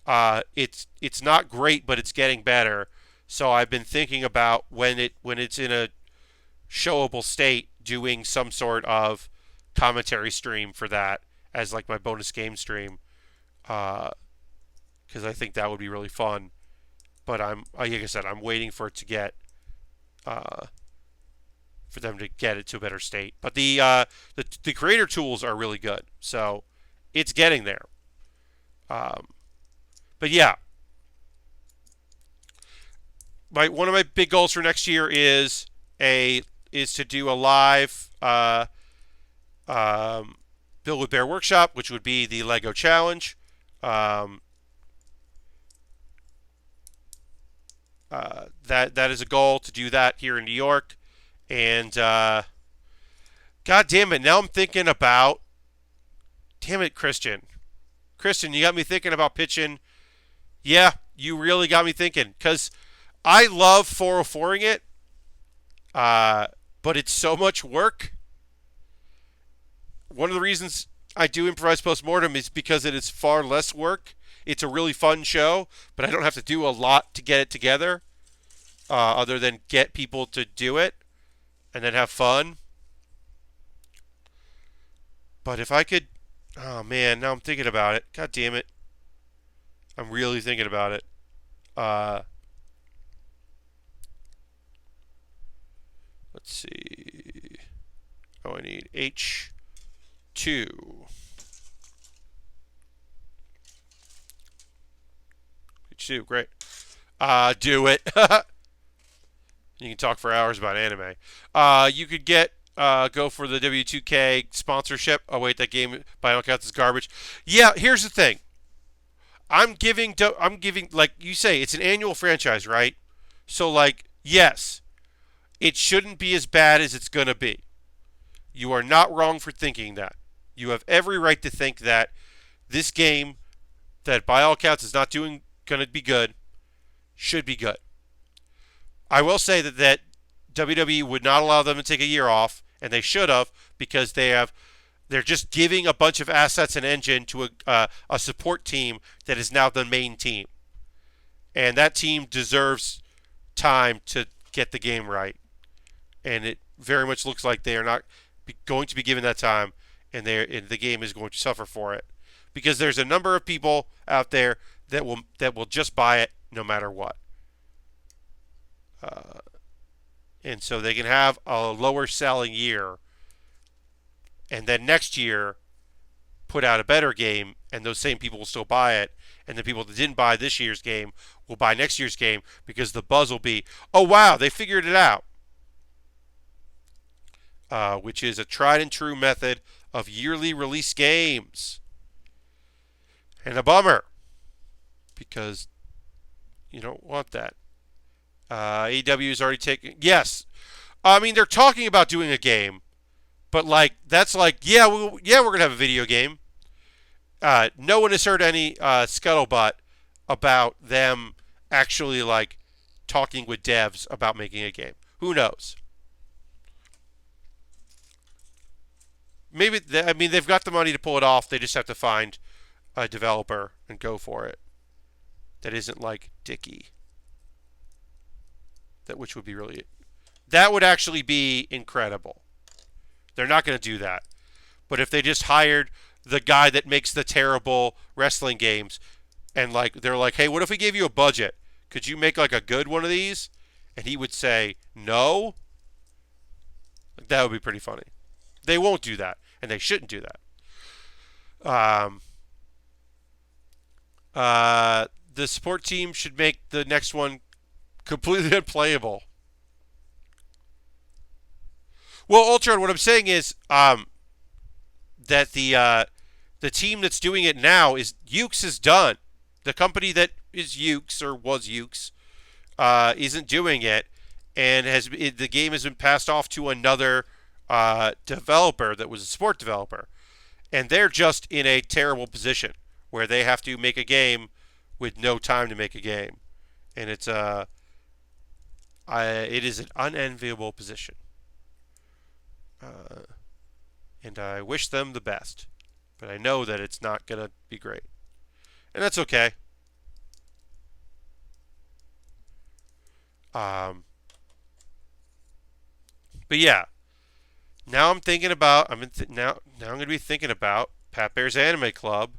It's not great, but it's getting better. So I've been thinking about when it's in a showable state, doing some sort of commentary stream for that as like my bonus game stream, because I think that would be really fun. But like I said, I'm waiting for it to get for them to get it to a better state. But the creator tools are really good, so it's getting there. But yeah, one of my big goals for next year is to do a live Build with Baer workshop, which would be the Lego challenge. That is a goal to do that here in New York. And God damn it, now I'm thinking about, damn it, Christian, you got me thinking about pitching. Yeah, you really got me thinking, because I love 404ing it, but it's so much work. One of the reasons I do improvised postmortem is because it is far less work, it's a really fun show, but I don't have to do a lot to get it together, other than get people to do it and then have fun. But if I could, oh man, now I'm thinking about it. God damn it, I'm really thinking about it. Uh, let's see. Oh, I need H2. H2, great. Do it. You can talk for hours about anime. You could go for the W2K sponsorship. Oh wait, that game by all counts is garbage. Yeah, here's the thing. I'm giving like you say, it's an annual franchise, right? So like, yes, it shouldn't be as bad as it's gonna be. You are not wrong for thinking that. You have every right to think that this game, that by all accounts is not gonna be good, should be good. I will say that WWE would not allow them to take a year off, and they should have, because they're just giving a bunch of assets and engine to a support team that is now the main team, and that team deserves time to get the game right, and it very much looks like they are not going to be given that time, and the game is going to suffer for it, because there's a number of people out there that will just buy it no matter what. And so they can have a lower selling year, and then next year put out a better game, and those same people will still buy it, and the people that didn't buy this year's game will buy next year's game, because the buzz will be, oh wow, they figured it out. Which is a tried and true method of yearly release games. And a bummer, because you don't want that. AEW is already taking. Yes, I mean they're talking about doing a game, but like that's like we're gonna have a video game. No one has heard any scuttlebutt about them actually like talking with devs about making a game. Who knows? Maybe they've got the money to pull it off. They just have to find a developer and go for it. That isn't like Dicky. Which would be that would actually be incredible. They're not going to do that. But if they just hired the guy that makes the terrible wrestling games, and like they're like, hey, what if we gave you a budget? Could you make like a good one of these? And he would say no. That would be pretty funny. They won't do that, and they shouldn't do that. The support team should make the next one completely unplayable. Well, Ultron, what I'm saying is that the team that's doing it now is Ukes is done. The company that is Ukes or was Ukes isn't doing it, and the game has been passed off to another developer that was a support developer, and they're just in a terrible position where they have to make a game with no time to make a game, and it is an unenviable position. And I wish them the best. But I know that it's not going to be great. And that's okay. But yeah. Now I'm thinking about, now I'm going to be thinking about Pat Bear's Anime Club.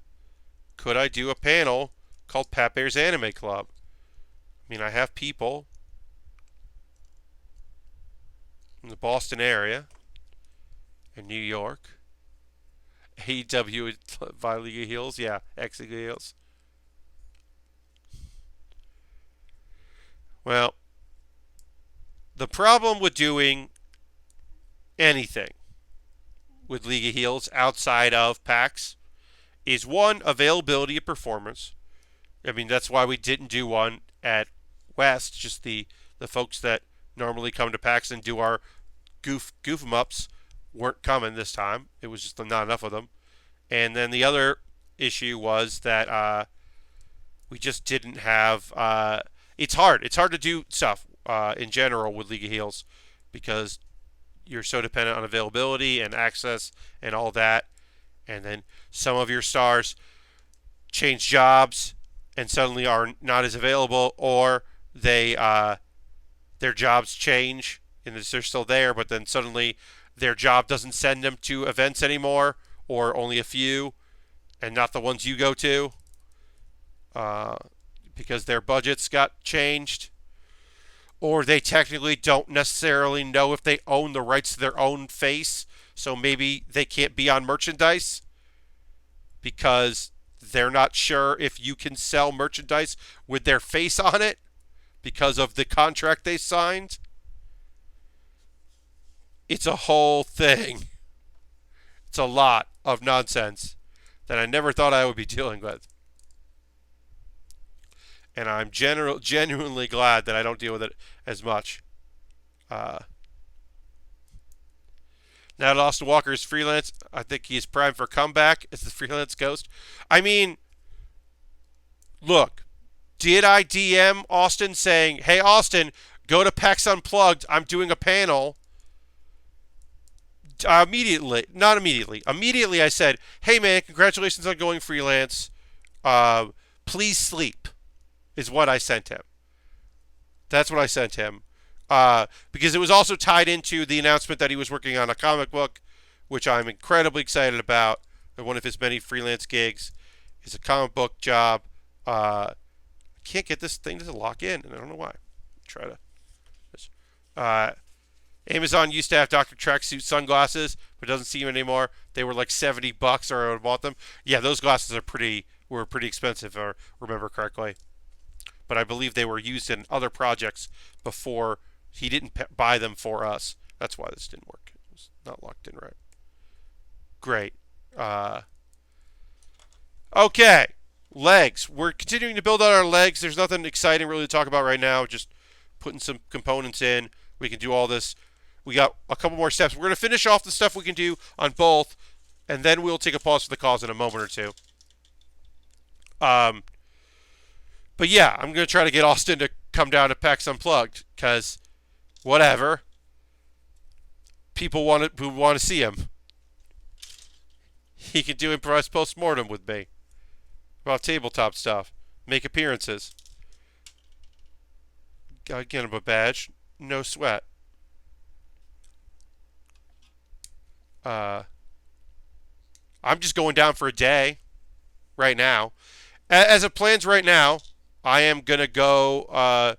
Could I do a panel called Pat Bear's Anime Club? I mean, I have people in the Boston area, in New York, AEW by League of Heels, yeah, ex-League of Heels. Well, the problem with doing anything with League of Heels outside of PAX is, one, availability of performance. I mean, that's why we didn't do one at West, just the folks that normally come to PAX and do our goof 'em ups weren't coming this time. It was just not enough of them. And then the other issue was that we just didn't have. It's hard. It's hard to do stuff in general with League of Heels because you're so dependent on availability and access and all that. And then some of your stars change jobs and suddenly are not as available, or they their jobs change and they're still there, but then suddenly their job doesn't send them to events anymore, or only a few, and not the ones you go to, uh, because their budgets got changed, or they technically don't necessarily know if they own the rights to their own face, so maybe they can't be on merchandise because they're not sure if you can sell merchandise with their face on it because of the contract they signed. It's a whole thing. It's a lot of nonsense that I never thought I would be dealing with. And I'm genuinely glad that I don't deal with it as much. Now that Austin Walker is freelance, I think he is primed for comeback as the freelance ghost. I mean, look, did I DM Austin saying, hey, Austin, go to PAX Unplugged, I'm doing a panel? Immediately, not immediately. Immediately I said, hey, man, congratulations on going freelance. Please sleep. Is what I sent him. That's what I sent him. Because it was also tied into the announcement that he was working on a comic book, which I'm incredibly excited about. And one of his many freelance gigs is a comic book job. I can't get this thing to lock in, and I don't know why. Try to. Amazon used to have Dr. Tracksuit sunglasses, but doesn't see them anymore. They were like $70, or I would have bought them. Yeah, those glasses were pretty expensive, if I remember correctly. But I believe they were used in other projects before he didn't buy them for us. That's why this didn't work. It was not locked in right. Great. Okay. Legs. We're continuing to build out our legs. There's nothing exciting really to talk about right now. Just putting some components in. We can do all this. We got a couple more steps. We're going to finish off the stuff we can do on both, and then we'll take a pause for the cause in a moment or two. But yeah, I'm going to try to get Austin to come down to PAX Unplugged, because whatever. People who want to see him. He can do improvised post-mortem with me about tabletop stuff. Make appearances. Gotta get him a badge. No sweat. I'm just going down for a day right now. As it plans right now, I am going to go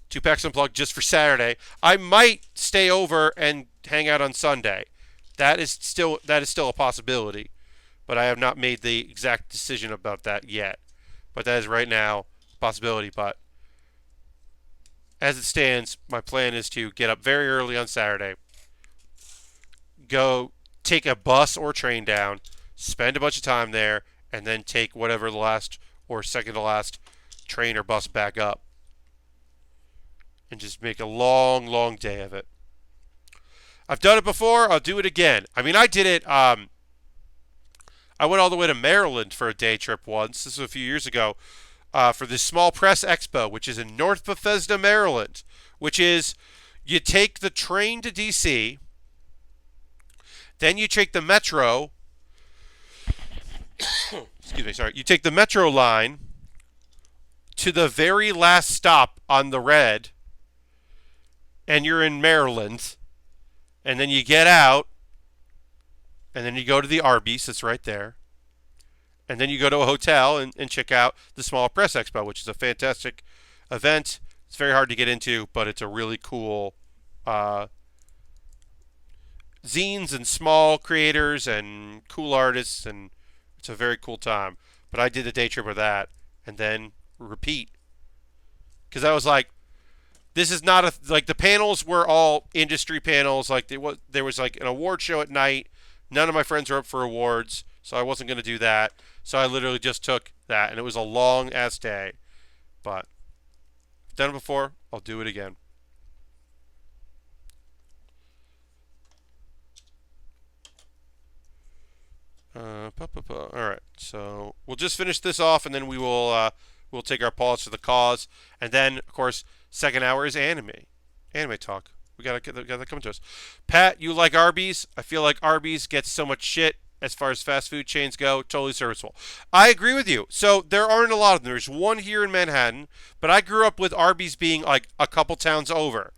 to PAX Unplugged just for Saturday. I might stay over and hang out on Sunday. That is still a possibility, but I have not made the exact decision about that yet. But that is right now a possibility. But as it stands, my plan is to get up very early on Saturday, go take a bus or train down, spend a bunch of time there, and then take whatever the last or second to last train or bus back up. And just make a long, long day of it. I've done it before. I'll do it again. I mean, I did it. I went all the way to Maryland for a day trip once. This was a few years ago. For the Small Press Expo, which is in North Bethesda, Maryland. Which is, you take the train to D.C., then you take the metro. Excuse me, sorry. You take the metro line to the very last stop on the red, and you're in Maryland. And then you get out, and then you go to the Arby's that's right there. And then you go to a hotel and check out the Small Press Expo, which is a fantastic event. It's very hard to get into, but it's a really cool zines and small creators and cool artists, and it's a very cool time. But I did a day trip of that, and then repeat. Because I was like, this is not like the panels were all industry panels. Like there was like an award show at night. None of my friends are up for awards, so I wasn't going to do that. So I literally just took that, and it was a long ass day. But I've done it before. I'll do it again. All right, so we'll just finish this off, and then we'll take our pause for the cause, and then of course second hour is anime talk. We gotta that coming to us. Pat, you like Arby's? I feel like Arby's gets so much shit as far as fast food chains go, totally serviceable. I agree with you. So there aren't a lot of them. There's one here in Manhattan, but I grew up with Arby's being like a couple towns over.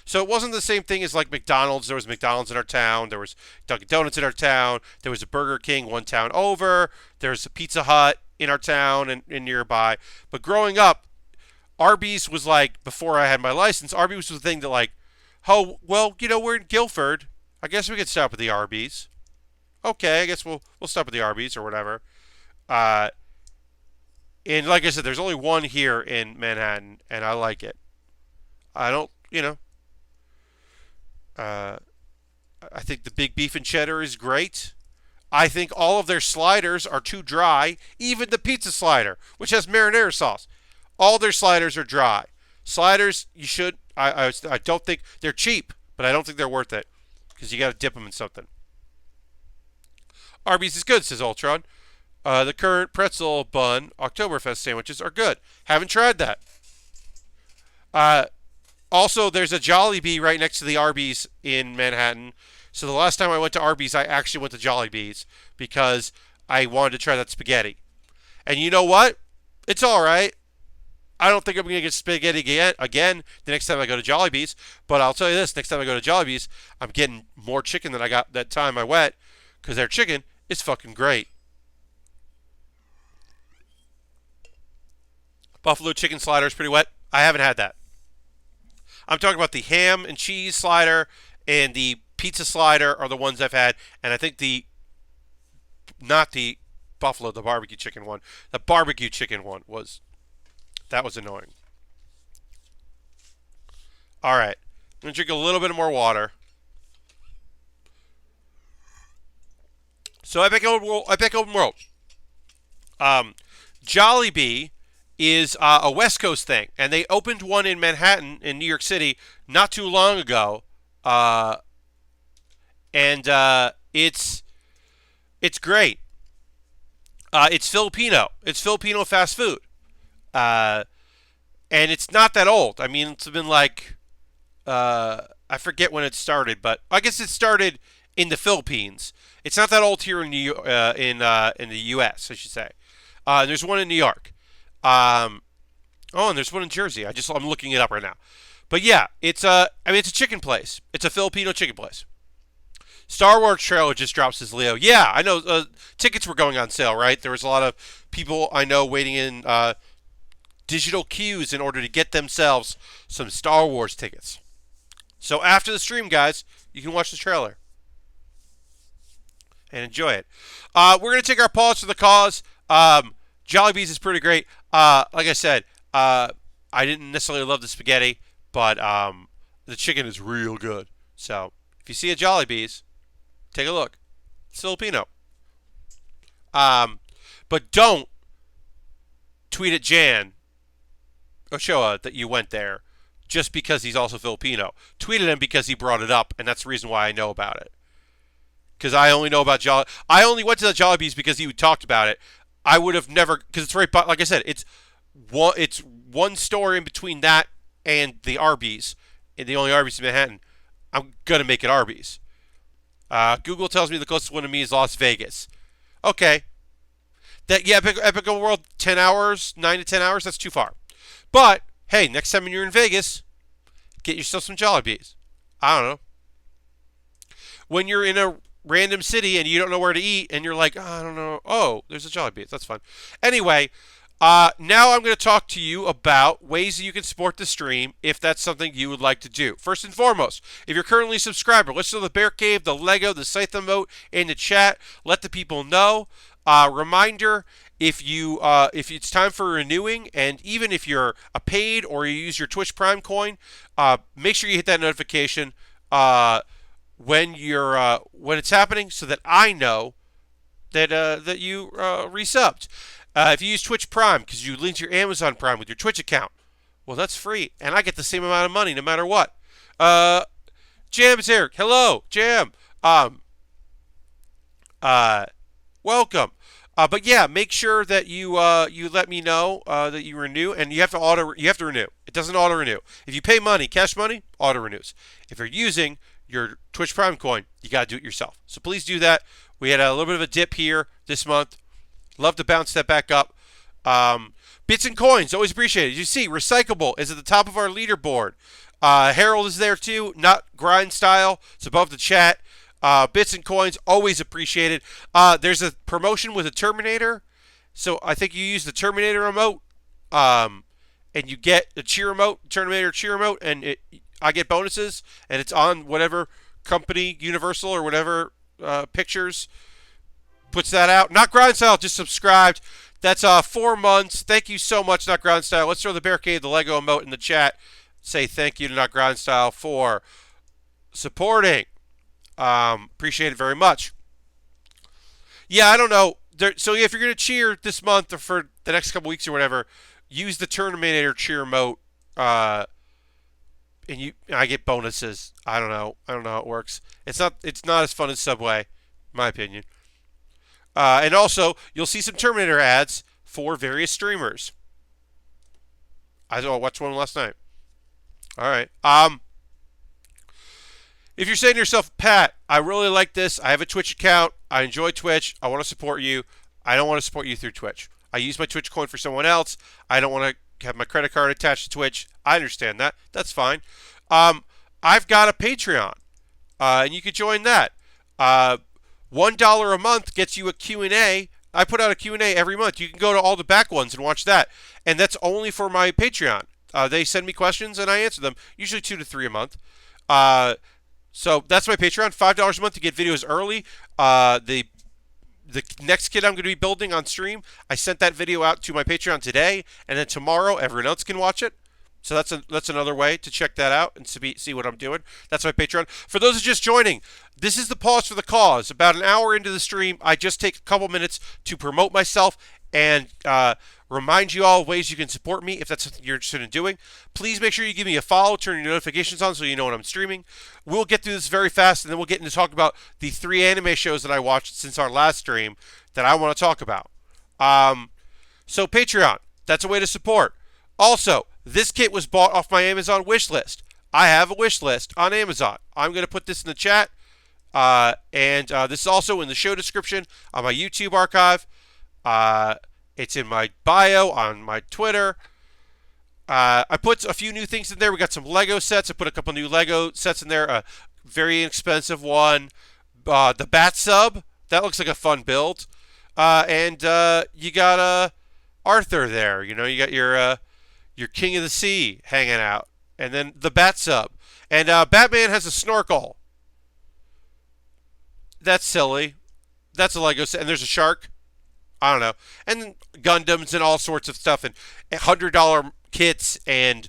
So it wasn't the same thing as like McDonald's. There was McDonald's in our town. There was Dunkin' Donuts in our town. There was a Burger King one town over. There's a Pizza Hut in our town and nearby. But growing up, Arby's was like, before I had my license, Arby's was the thing that like, oh, well, we're in Guilford. I guess we could stop at the Arby's. Okay, I guess we'll stop at the Arby's or whatever. Uh, and like I said, there's only one here in Manhattan, and I like it. I don't, uh, I think the big beef and cheddar is great. I think all of their sliders are too dry. Even the pizza slider, which has marinara sauce, all their sliders are dry. Sliders, you should. I don't think they're cheap, but I don't think they're worth it because you got to dip them in something. Arby's is good, says Ultron. The current pretzel bun Oktoberfest sandwiches are good. Haven't tried that. Also, there's a Jollibee right next to the Arby's in Manhattan. So the last time I went to Arby's, I actually went to Jollibee's because I wanted to try that spaghetti. And you know what? It's all right. I don't think I'm going to get spaghetti again the next time I go to Jollibee's. But I'll tell you this, next time I go to Jollibee's, I'm getting more chicken than I got that time I went because their chicken is fucking great. Buffalo chicken slider is pretty wet. I haven't had that. I'm talking about the ham and cheese slider and the pizza slider are the ones I've had. And I think not the buffalo, the barbecue chicken one. The barbecue chicken one was annoying. All right. I'm going to drink a little bit more water. So Epic Open World. Jollibee is a West Coast thing, and they opened one in Manhattan in New York City not too long ago, and it's great. It's Filipino. It's Filipino fast food, and it's not that old. I mean, it's been like I forget when it started, but I guess it started in the Philippines. It's not that old here in in the U.S. I should say. There's one in New York. And there's one in Jersey. I'm looking it up right now. But yeah, it's a chicken place. It's a Filipino chicken place. Star Wars trailer just drops, says Leo. Yeah, I know. Tickets were going on sale, right? There was a lot of people I know waiting in digital queues in order to get themselves some Star Wars tickets. So after the stream, guys, you can watch the trailer and enjoy it. We're going to take our pause for the cause. Jollibee's is pretty great. Like I said, I didn't necessarily love the spaghetti, but the chicken is real good. So if you see a Jollibee's, take a look. It's Filipino. But don't tweet at Jan Ochoa that you went there just because he's also Filipino. Tweet at him because he brought it up, and that's the reason why I know about it. Because I only know about I only went to the Jollibee's because he talked about it. I would have never, because it's right, like I said, it's one store in between that and the Arby's, and the only Arby's in Manhattan. I'm gonna make it Arby's. Google tells me the closest one to me is Las Vegas. Okay, Epic World 10 hours, 9 to 10 hours. That's too far. But hey, next time you're in Vegas, get yourself some Jollibee's. I don't know. When you're in a random city and you don't know where to eat and you're like, oh, I don't know. Oh, there's a Jollibee's. That's fun. Anyway, now I'm going to talk to you about ways that you can support the stream if that's something you would like to do. First and foremost, if you're currently a subscriber, listen to the Bear Cave, the Lego, the Scythe emote in the chat. Let the people know. Reminder, if it's time for renewing, and even if you're a paid or you use your Twitch Prime coin, make sure you hit that notification when it's happening, so that I know that you resubbed. If you use Twitch Prime because you linked your Amazon Prime with your Twitch account, well, that's free, and I get the same amount of money no matter what. Jam is here. Hello, Jam. Welcome. But yeah, make sure that you let me know that you renew, and you have to renew. It doesn't auto renew. If you pay money, cash money, auto renews. If you're using your Twitch Prime coin, you got to do it yourself. So please do that. We had a little bit of a dip here this month. Love to bounce that back up. Bits and coins, always appreciated. You see, recyclable is at the top of our leaderboard. Harold is there too, not grind style. It's above the chat. Bits and coins, always appreciated. There's a promotion with a Terminator. So I think you use the Terminator remote, and you get the cheer remote, Terminator cheer remote, and I get bonuses, and it's on whatever company, Universal or whatever Pictures puts that out. Not grind style, just subscribed. That's 4 months. Thank you so much, Not Grind Style. Let's throw the Barricade, the Lego emote in the chat. Say thank you to Not Grind Style for supporting. Appreciate it very much. Yeah, I don't know. So if you're going to cheer this month or for the next couple weeks or whatever, use the Terminator cheer emote. And I get bonuses. I don't know how it works. It's not as fun as Subway, in my opinion. And also, you'll see some Terminator ads for various streamers. I watched one last night. All right. If you're saying to yourself, Pat, I really like this. I have a Twitch account. I enjoy Twitch. I want to support you. I don't want to support you through Twitch. I use my Twitch coin for someone else. I don't want to have my credit card attached to Twitch. I understand that. That's fine. I've got a Patreon, and you could join that. $1 a month gets you a Q&A. I put out a Q&A every month. You can go to all the back ones and watch that. And that's only for my Patreon. They send me questions and I answer them, usually 2 to 3 a month. So that's my Patreon, $5 a month to get videos early. The next kit I'm going to be building on stream, I sent that video out to my Patreon today, and then tomorrow everyone else can watch it. So that's another way to check that out and see what I'm doing. That's my Patreon. For those who are just joining, this is the Pause for the Cause. About an hour into the stream, I just take a couple minutes to promote myself and remind you all of ways you can support me if that's something you're interested in doing. Please make sure you give me a follow, turn your notifications on so you know when I'm streaming. We'll get through this very fast, and then we'll get into talk about the 3 anime shows that I watched since our last stream that I want to talk about. So Patreon, that's a way to support. Also, this kit was bought off my Amazon wish list. I have a wish list on Amazon. I'm going to put this in the chat. And this is also in the show description on my YouTube archive. It's in my bio on my Twitter. I put a few new things in there. We got some Lego sets. I put a couple new Lego sets in there. A very inexpensive one. The Bat Sub. That looks like a fun build. And you got Arthur there. You know, you got your King of the Sea hanging out. And then the Bat Sub. And Batman has a snorkel. That's silly. That's a Lego set. And there's a shark. I don't know. And Gundams and all sorts of stuff. And $100 kits and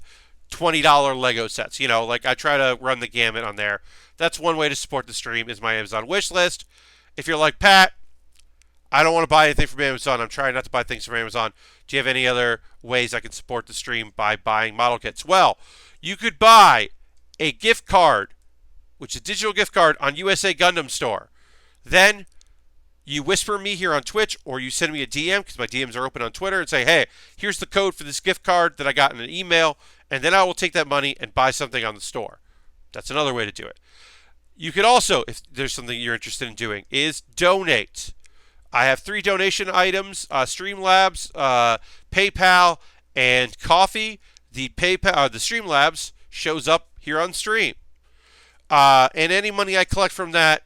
$20 Lego sets. You know, like I try to run the gamut on there. That's one way to support the stream is my Amazon wish list. If you're like, Pat, I don't want to buy anything from Amazon. I'm trying not to buy things from Amazon. Do you have any other ways I can support the stream by buying model kits? Well, you could buy a gift card, which is a digital gift card on USA Gundam Store. Then you whisper me here on Twitch, or you send me a DM, because my DMs are open on Twitter, and say, hey, here's the code for this gift card that I got in an email, and then I will take that money and buy something on the store. That's another way to do it. You could also, if there's something you're interested in doing, is donate. I have 3 donation items, Streamlabs, PayPal, and coffee. The Streamlabs shows up here on stream. And any money I collect from that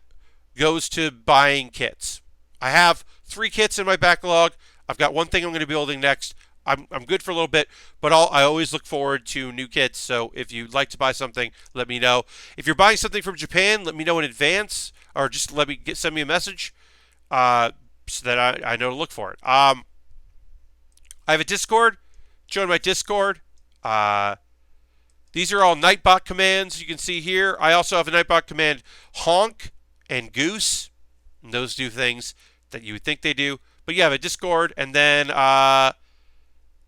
goes to buying kits. I have 3 kits in my backlog. I've got one thing I'm going to be building next. I'm good for a little bit, but I always look forward to new kits. So if you'd like to buy something, let me know. If you're buying something from Japan, let me know in advance, or just send me a message so that I know to look for it. I have a Discord. Join my Discord. These are all Nightbot commands you can see here. I also have a Nightbot command, honk and goose. And those do things that you would think they do. But you have a Discord, and then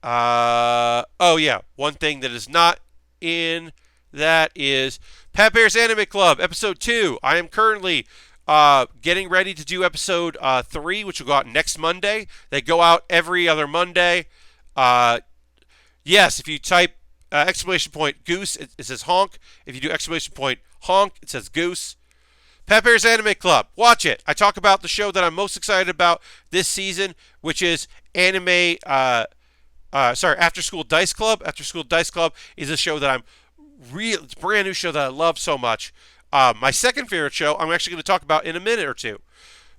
oh yeah, one thing that is not in that is Pat Baer's Anime Club, episode 2. I am currently Getting ready to do episode 3, which will go out next Monday. They go out every other Monday. Yes, if you type exclamation point goose, it says honk. If you do exclamation point honk, it says goose. Pat Bear's Anime Club. Watch it. I talk about the show that I'm most excited about this season, which is After School Dice Club. After School Dice Club is a show that it's a brand new show that I love so much. My second favorite show, I'm actually going to talk about in a minute or two.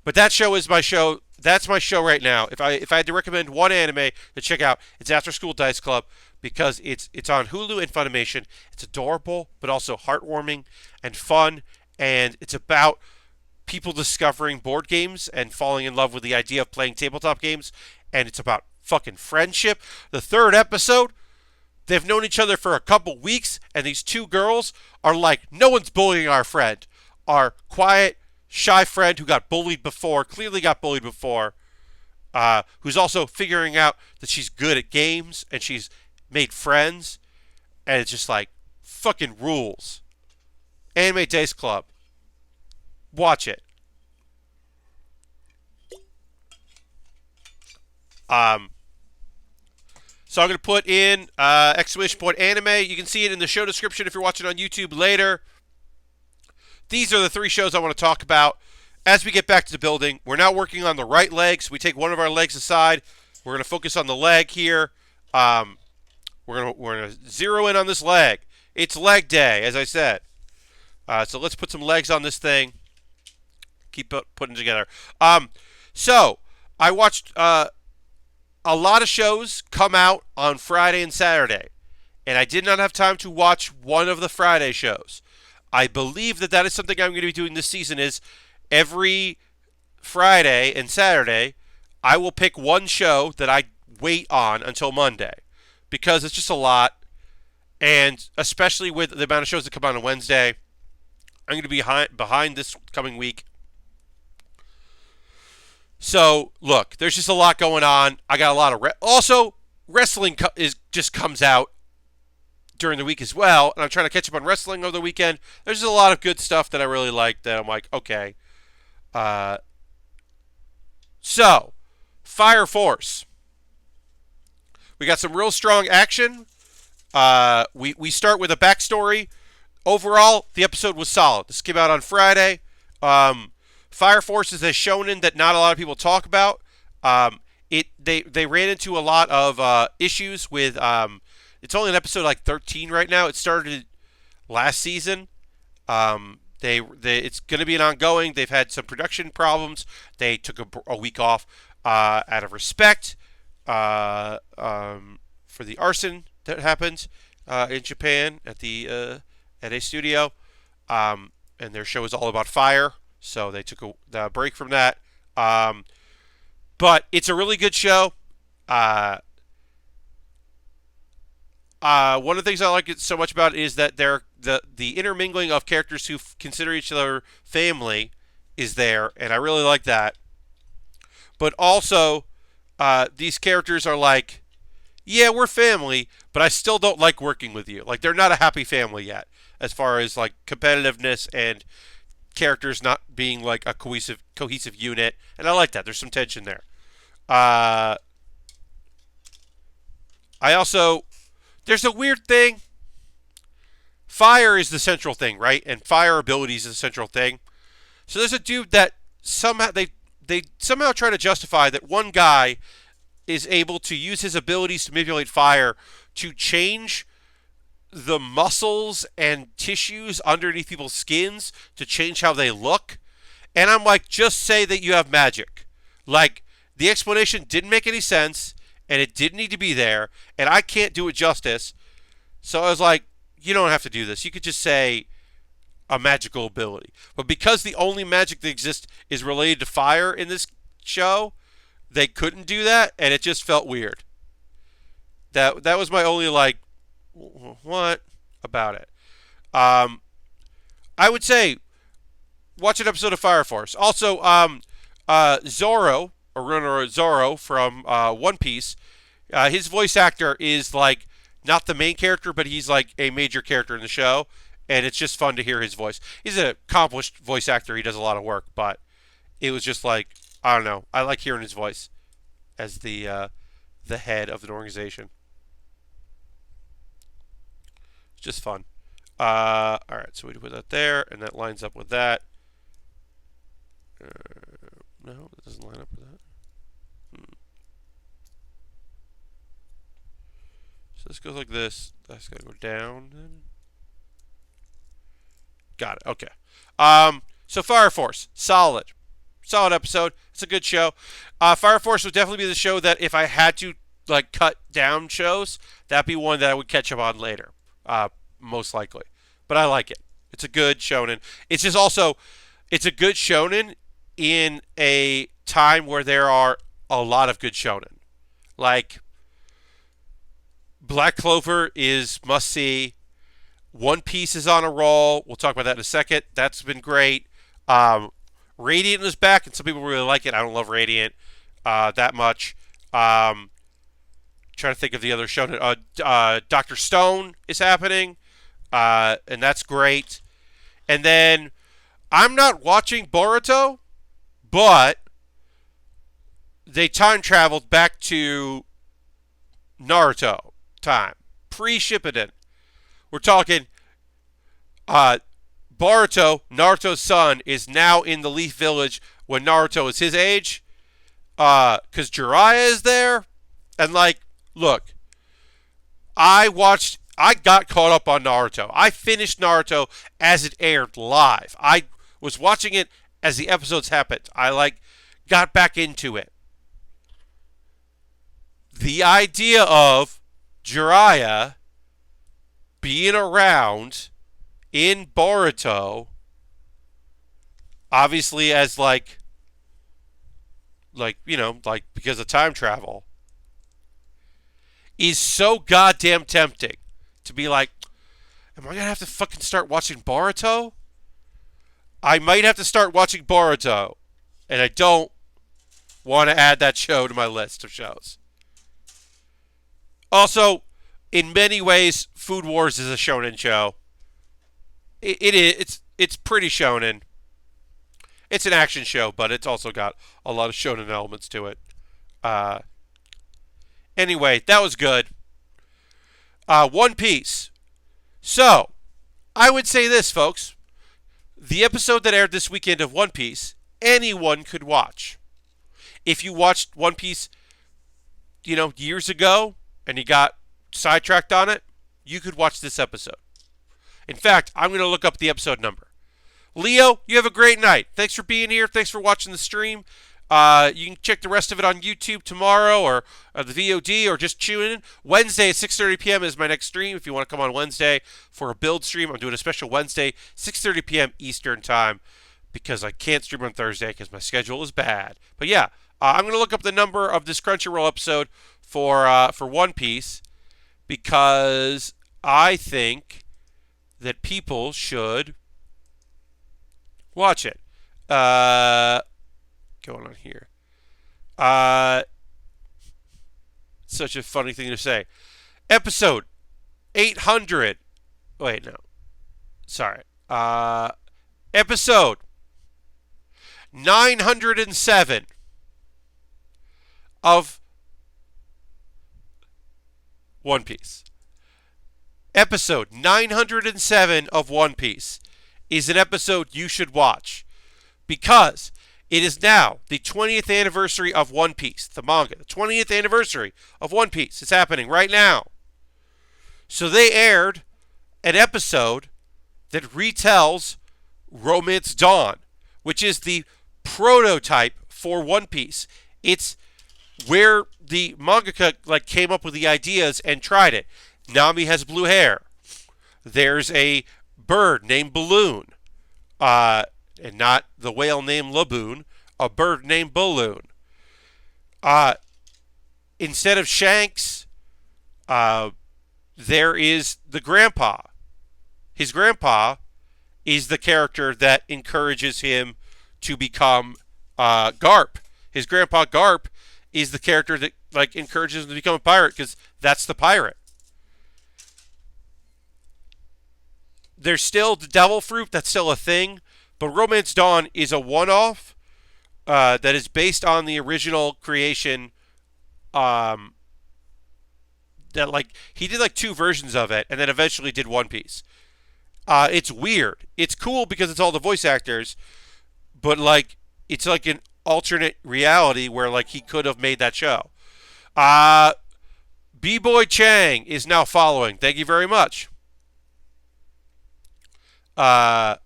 But that show is my show. That's my show right now. If I had to recommend one anime to check out, it's After School Dice Club because it's on Hulu and Funimation. It's adorable, but also heartwarming and fun, and it's about people discovering board games and falling in love with the idea of playing tabletop games, and it's about fucking friendship. The third episode, they've known each other for a couple weeks, and these two girls are like, no one's bullying our friend. Our quiet, shy friend who got bullied before, clearly got bullied before, who's also figuring out that she's good at games, and she's made friends, and it's just like, fucking rules. Anime Days Club. Watch it. So I'm going to put in exclamation point anime. You can see it in the show description if you're watching on YouTube later. These are the 3 shows I want to talk about. As we get back to the building, we're now working on the right leg, so we take one of our legs aside. We're going to focus on the leg here. We're going to zero in on this leg. It's leg day, as I said. So let's put some legs on this thing. Keep putting it together. So I watched a lot of shows come out on Friday and Saturday, and I did not have time to watch one of the Friday shows. I believe that is something I'm going to be doing this season. Is every Friday and Saturday, I will pick one show that I wait on until Monday, because it's just a lot, and especially with the amount of shows that come out on Wednesday, I'm going to be behind this coming week. So, look, there's just a lot going on. I got a lot of... Also, wrestling just comes out during the week as well, and I'm trying to catch up on wrestling over the weekend. There's just a lot of good stuff that I really like that I'm like, okay. So, Fire Force. We got some real strong action. We start with a backstory. Overall, the episode was solid. This came out on Friday. Fire Force is a shonen that not a lot of people talk about. They ran into a lot of issues with. It's only an episode like 13 right now. It started last season. It's going to be an ongoing. They've had some production problems. They took a week off out of respect for the arson that happened in Japan at a studio, and their show is all about fire. So they took a break from that. But it's a really good show. One of the things I like so much about it is that the intermingling of characters who consider each other family is there, and I really like that. But also, these characters are like, yeah, we're family, but I still don't like working with you. Like, they're not a happy family yet, as far as like competitiveness and characters not being like a cohesive unit, and I like that. There's some tension there. There's a weird thing. Fire is the central thing, right? And fire abilities is the central thing. So there's a dude that somehow they somehow try to justify that one guy is able to use his abilities to manipulate fire to change the muscles and tissues underneath people's skins to change how they look. And I'm like, just say that you have magic. Like, the explanation didn't make any sense, and it didn't need to be there, and I can't do it justice. So I was like, you don't have to do this. You could just say a magical ability. But because the only magic that exists is related to fire in this show, they couldn't do that, and it just felt weird. That was my only, like, what about it? I would say watch an episode of Fire Force. Also, Zoro, or Zoro from One Piece, his voice actor is like not the main character, but he's like a major character in the show, and it's just fun to hear his voice. He's an accomplished voice actor. He does a lot of work, but it was just like, I don't know. I like hearing his voice as the head of an organization. It's just fun. All right, so we put that there, and that lines up with that. No, that doesn't line up with that. So this goes like this. That's got to go down. Then. Got it. Okay. So Fire Force, solid episode. It's a good show. Fire Force would definitely be the show that if I had to like cut down shows, that'd be one that I would catch up on later, most likely. But I like it. It's a good shonen. It's just also, it's a good shonen in a time where there are a lot of good shonen. Like Black Clover is must see. One Piece is on a roll. We'll talk about that in a second. That's been great. Radiant is back, and some people really like it. I don't love Radiant that much. Trying to think of the other shonen. Dr. Stone is happening, and that's great. And then I'm not watching Boruto, but they time traveled back to Naruto time, pre-Shippuden. We're talking Boruto, Naruto's son, is now in the Leaf Village when Naruto is his age. Because Jiraiya is there. And, like, look, I got caught up on Naruto. I finished Naruto as it aired live. I was watching it as the episodes happened. I, got back into it. The idea of Jiraiya being around in Boruto, obviously as because of time travel, is so goddamn tempting to be like, am I going to have to fucking start watching Boruto? I might have to start watching Boruto, and I don't want to add that show to my list of shows. Also, in many ways, Food Wars is a shonen show. It's pretty shonen. It's an action show, but it's also got a lot of shonen elements to it. Anyway, that was good. One Piece. So, I would say this, folks. The episode that aired this weekend of One Piece, anyone could watch. If you watched One Piece, years ago, and you got sidetracked on it, you could watch this episode. In fact, I'm going to look up the episode number. Leo, you have a great night. Thanks for being here. Thanks for watching the stream. You can check the rest of it on YouTube tomorrow or the VOD or just tune in. Wednesday at 6:30 p.m. is my next stream. If you want to come on Wednesday for a build stream, I'm doing a special Wednesday, 6:30 p.m. Eastern time because I can't stream on Thursday because my schedule is bad. But yeah, I'm going to look up the number of this Crunchyroll episode for One Piece because I think that people should watch it. Going on here. Such a funny thing to say. Episode 800. Wait, no. Sorry. Episode 907 of One Piece. Episode 907 of One Piece is an episode you should watch because it is now the 20th anniversary of One Piece, the manga. The 20th anniversary of One Piece is happening right now. So they aired an episode that retells Romance Dawn, which is the prototype for One Piece. It's where the mangaka came up with the ideas and tried it. Nami has blue hair. There's a bird named Balloon. And not the whale named Laboon, a bird named Balloon. Instead of Shanks, there is the grandpa. His grandpa is the character that encourages him to become Garp. His grandpa Garp is the character that encourages him to become a pirate because that's the pirate. There's still the devil fruit. That's still a thing. But Romance Dawn is a one-off that is based on the original creation. That like he did like 2 versions of it, and then eventually did One Piece. It's weird. It's cool because it's all the voice actors, but like it's like an alternate reality where like he could have made that show. B-Boy Chang is now following. Thank you very much. I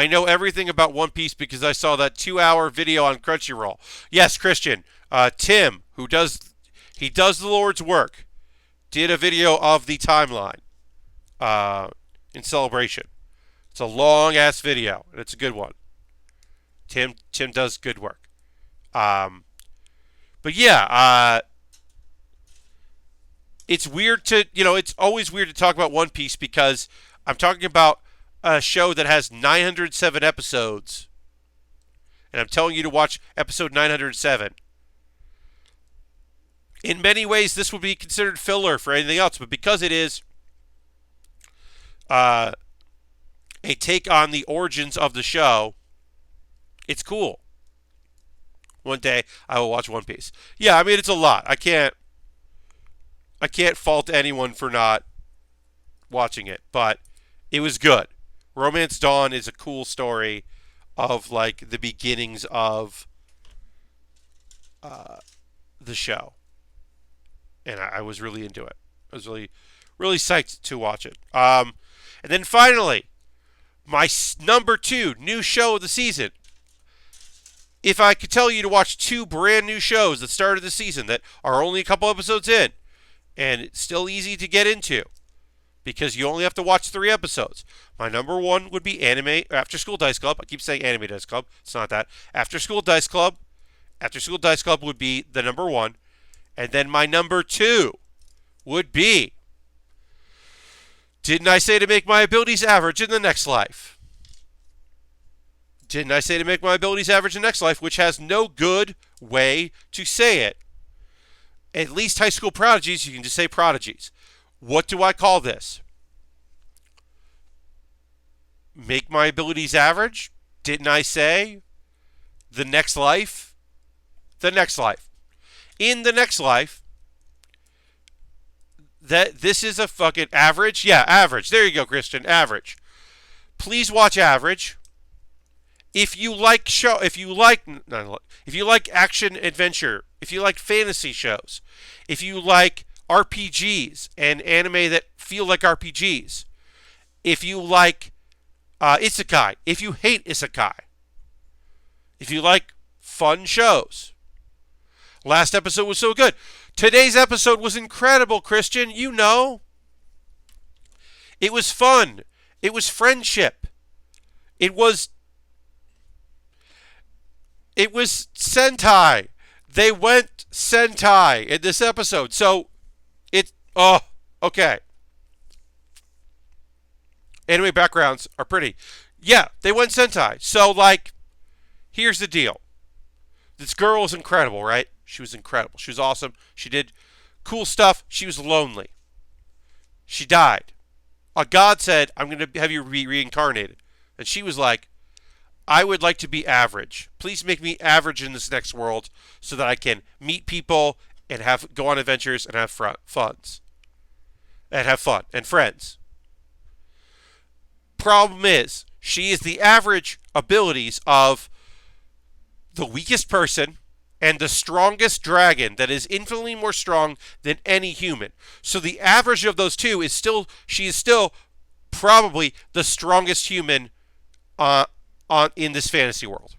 know everything about One Piece because I saw that 2-hour video on Crunchyroll. Yes, Christian. Tim, he does the Lord's work, did a video of the timeline in celebration. It's a long-ass video, and it's a good one. Tim does good work. But yeah, it's weird it's always weird to talk about One Piece because I'm talking about a show that has 907 episodes, and I'm telling you to watch episode 907. In many ways, this would be considered filler for anything else, but because it is a take on the origins of the show, it's cool. One day, I will watch One Piece. Yeah, I mean, it's a lot. I can't fault anyone for not watching it, but it was good. Romance Dawn is a cool story of like the beginnings of the show, and I was really into it. I was really psyched to watch it. And then finally, my number 2 new show of the season. If I could tell you to watch 2 brand new shows that started the season that are only a couple episodes in, and it's still easy to get into because you only have to watch 3 episodes. My number 1 would be Anime After School Dice Club. I keep saying Anime Dice Club. It's not that. After School Dice Club. After School Dice Club would be the number 1. And then my number 2 would be Didn't I Say to Make My Abilities Average in the Next Life? Didn't I Say to Make My Abilities Average in the Next Life, which has no good way to say it. At least high school prodigies, you can just say prodigies. What do I call this? Make my abilities average? Didn't I say? The Next Life? The Next Life. In the Next Life, this is a fucking average? Yeah, average. There you go, Christian. Average. Please watch Average. If you like action adventure, if you like fantasy shows, if you like RPGs and anime that feel like RPGs, if you like isekai, if you hate isekai, if you like fun shows. Last episode was so good. Today's episode was incredible, Christian. You know. It was fun. It was friendship. It was Sentai. They went Sentai in this episode. So, okay. Anime backgrounds are pretty. Yeah, they went Sentai. So, like, here's the deal. This girl is incredible, right? She was incredible. She was awesome. She did cool stuff. She was lonely. She died. A god said, I'm going to have you reincarnated. And she was like, I would like to be average. Please make me average in this next world so that I can meet people and go on adventures and have funds. And have fun and friends. Problem is, she is the average abilities of the weakest person and the strongest dragon that is infinitely more strong than any human. So the average of those two is she is still probably the strongest human in this fantasy world.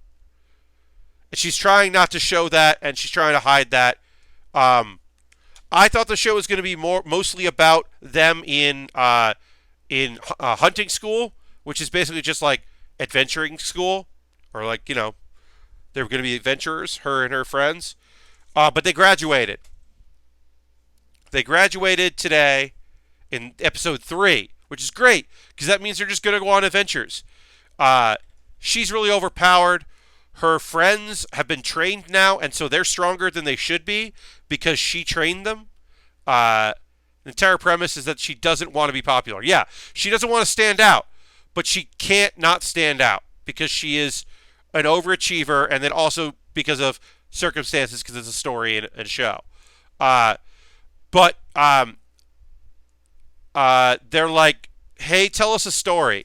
And she's trying not to show that, and she's trying to hide that. I thought the show was going to be mostly about them in hunting school, which is basically just like adventuring school, or like, they were going to be adventurers, her and her friends. But they graduated. They graduated today in episode 3, which is great, because that means they're just going to go on adventures. She's really overpowered. Her friends have been trained now, and so they're stronger than they should be because she trained them. The entire premise is that she doesn't want to be popular. Yeah, she doesn't want to stand out, but she can't not stand out because she is an overachiever, and then also because of circumstances, because it's a story and a show. Uh, but they're like, hey, tell us a story.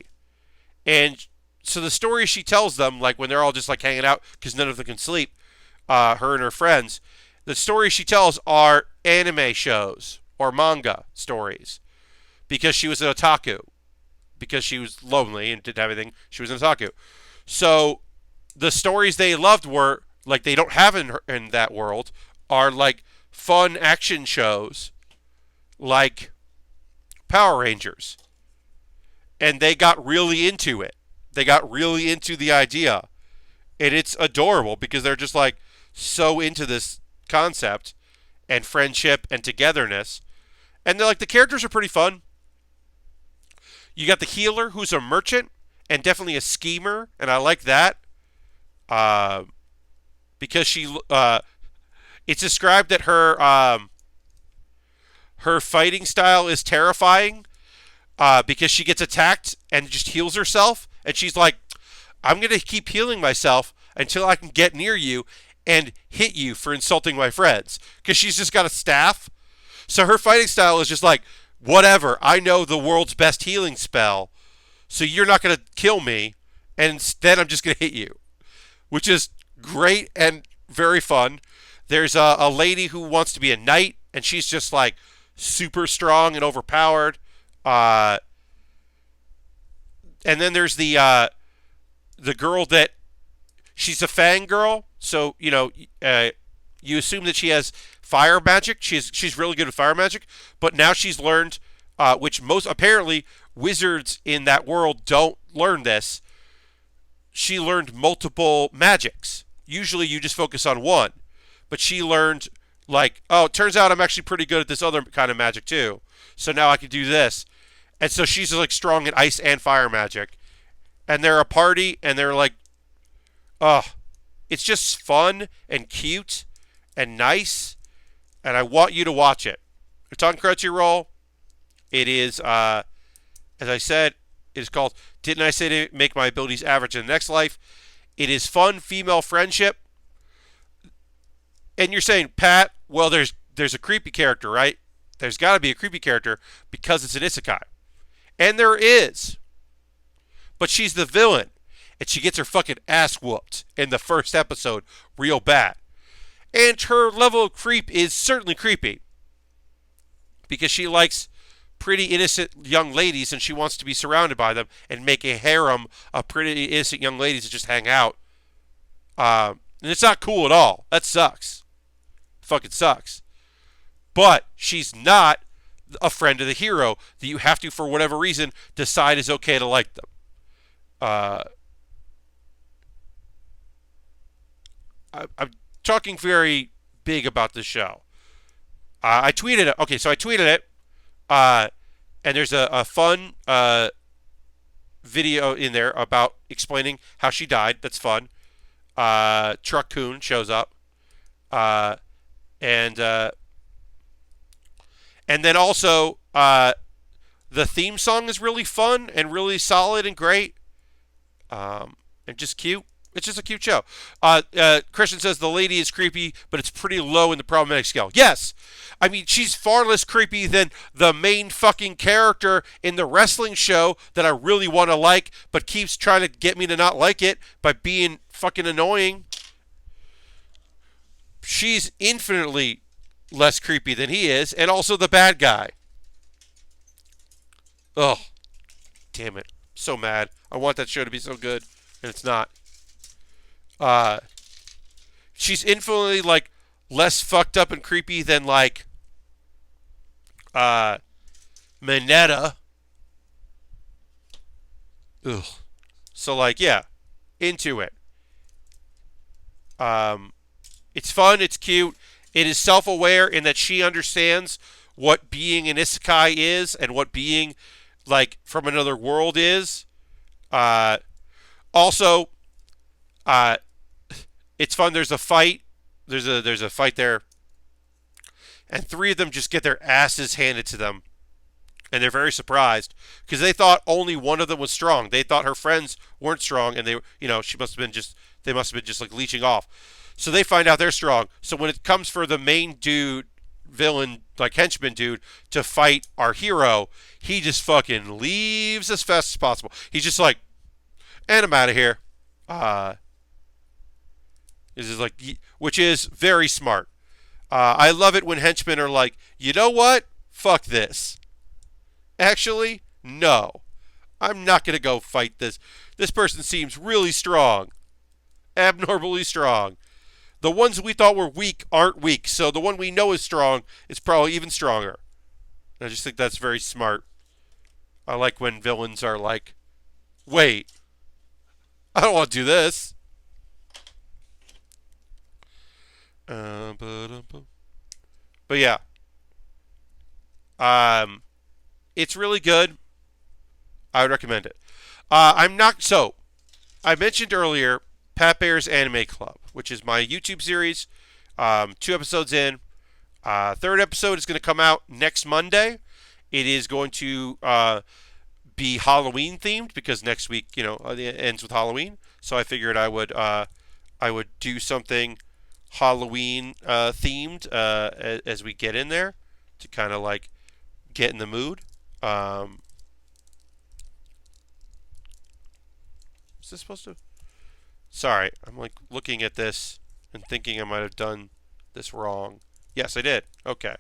And so the story she tells them, like when they're all just like hanging out because none of them can sleep, her and her friends, the stories she tells are anime shows or manga stories because she was an otaku, because she was lonely and didn't have anything. She was an otaku. So the stories they loved were like they don't have in that world are like fun action shows like Power Rangers. And they got really into it. They got really into the idea. And it's adorable because they're just like so into this concept and friendship and togetherness. And they're like the characters are pretty fun. You got the healer who's a merchant and definitely a schemer, and I like that. Because it's described that her fighting style is terrifying because she gets attacked and just heals herself. And she's like, I'm going to keep healing myself until I can get near you and hit you for insulting my friends. Because she's just got a staff. So her fighting style is just like, whatever, I know the world's best healing spell, so you're not going to kill me, and instead I'm just going to hit you. Which is great and very fun. There's a lady who wants to be a knight, and she's just like super strong and overpowered. And then there's the girl that she's a fangirl, so you assume that she has fire magic. She's really good with fire magic, but now she's learned, which most apparently wizards in that world don't learn this. She learned multiple magics. Usually you just focus on one, but she learned like, oh, it turns out I'm actually pretty good at this other kind of magic too. So now I can do this. And so she's like strong in ice and fire magic. And they're a party, and they're like, it's just fun and cute and nice, and I want you to watch it. It's on Crunchyroll. It is, as I said, it is called Didn't I Say to Make My Abilities Average in the Next Life? It is fun female friendship. And you're saying, Pat, well, there's a creepy character, right? There's got to be a creepy character because it's an isekai. And there is. But she's the villain. And she gets her fucking ass whooped in the first episode real bad. And her level of creep is certainly creepy. Because she likes pretty innocent young ladies and she wants to be surrounded by them and make a harem of pretty innocent young ladies that just hang out. And it's not cool at all. That sucks. Fucking sucks. But she's not a friend of the hero that you have to, for whatever reason, decide is okay to like them. I'm talking very big about this show. I tweeted it. Okay, so I tweeted it. And there's a fun video in there about explaining how she died. That's fun. Truck Coon shows up. And then also, the theme song is really fun and really solid and great. And just cute. It's just a cute show. Christian says the lady is creepy, but it's pretty low in the problematic scale. Yes. I mean, she's far less creepy than the main fucking character in the wrestling show that I really want to like, but keeps trying to get me to not like it by being fucking annoying. She's infinitely less creepy than he is, and also the bad guy. Oh, damn it. I'm so mad. I want that show to be so good, and it's not. She's infinitely, like, less fucked up and creepy than, like, Mineta. Ugh. So, like, yeah. Into it. It's fun, it's cute. It is self-aware in that she understands what being an isekai is and what being, like, from another world is. Also, it's fun. There's a fight. There's a fight there. and 3 of them just get their asses handed to them. And they're very surprised because they thought only one of them was strong. They thought her friends weren't strong, and she must have been they must have been just like leeching off. So they find out they're strong. So when it comes for the main dude, villain, like henchman dude, to fight our hero, he just fucking leaves as fast as possible. He's just like, and I'm out of here. This is like, which is very smart. I love it when henchmen are like, you know what? Fuck this. Actually, no. I'm not going to go fight this. This person seems really strong. Abnormally strong. The ones we thought were weak aren't weak, so the one we know is strong is probably even stronger. I just think that's very smart. I like when villains are like, wait, I don't want to do this. But yeah. It's really good. I would recommend it. I mentioned earlier Pat Baer's Anime Club, which is my YouTube series. 2 episodes in. 3rd episode is going to come out next Monday. It is going to be Halloween themed because next week, it ends with Halloween. So I figured I would do something Halloween themed as we get in there to kind of like get in the mood. Is this supposed to? Sorry, I'm like looking at this and thinking I might have done this wrong. Yes, I did. Okay.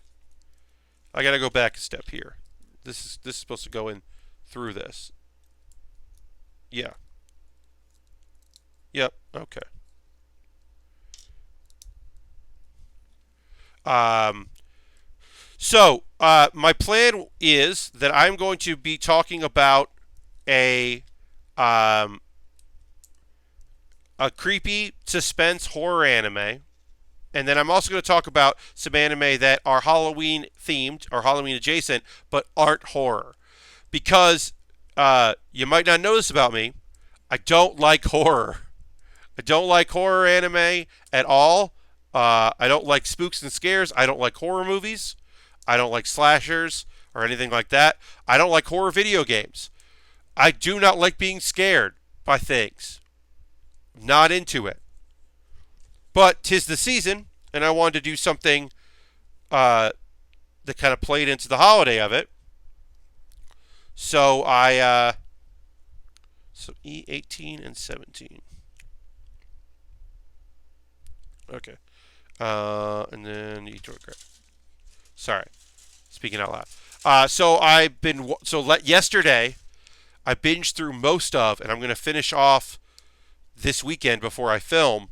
I gotta go back a step here. This is supposed to go in through this. Yeah. Yep. Okay. So my plan is that I'm going to be talking about a creepy suspense horror anime, and then I'm also going to talk about some anime that are Halloween themed or Halloween adjacent but aren't horror, because you might not know this about me. I don't like horror. I don't like horror anime at all. I don't like spooks and scares. I don't like horror movies. I don't like slashers or anything like that. I don't like horror video games. I do not like being scared by things. Not into it. But 'tis the season, and I wanted to do something that kind of played into the holiday of it. So so E18 and 17. Okay. And then sorry, speaking out loud. Yesterday, I binged through most of, and I'm going to finish off this weekend before I film,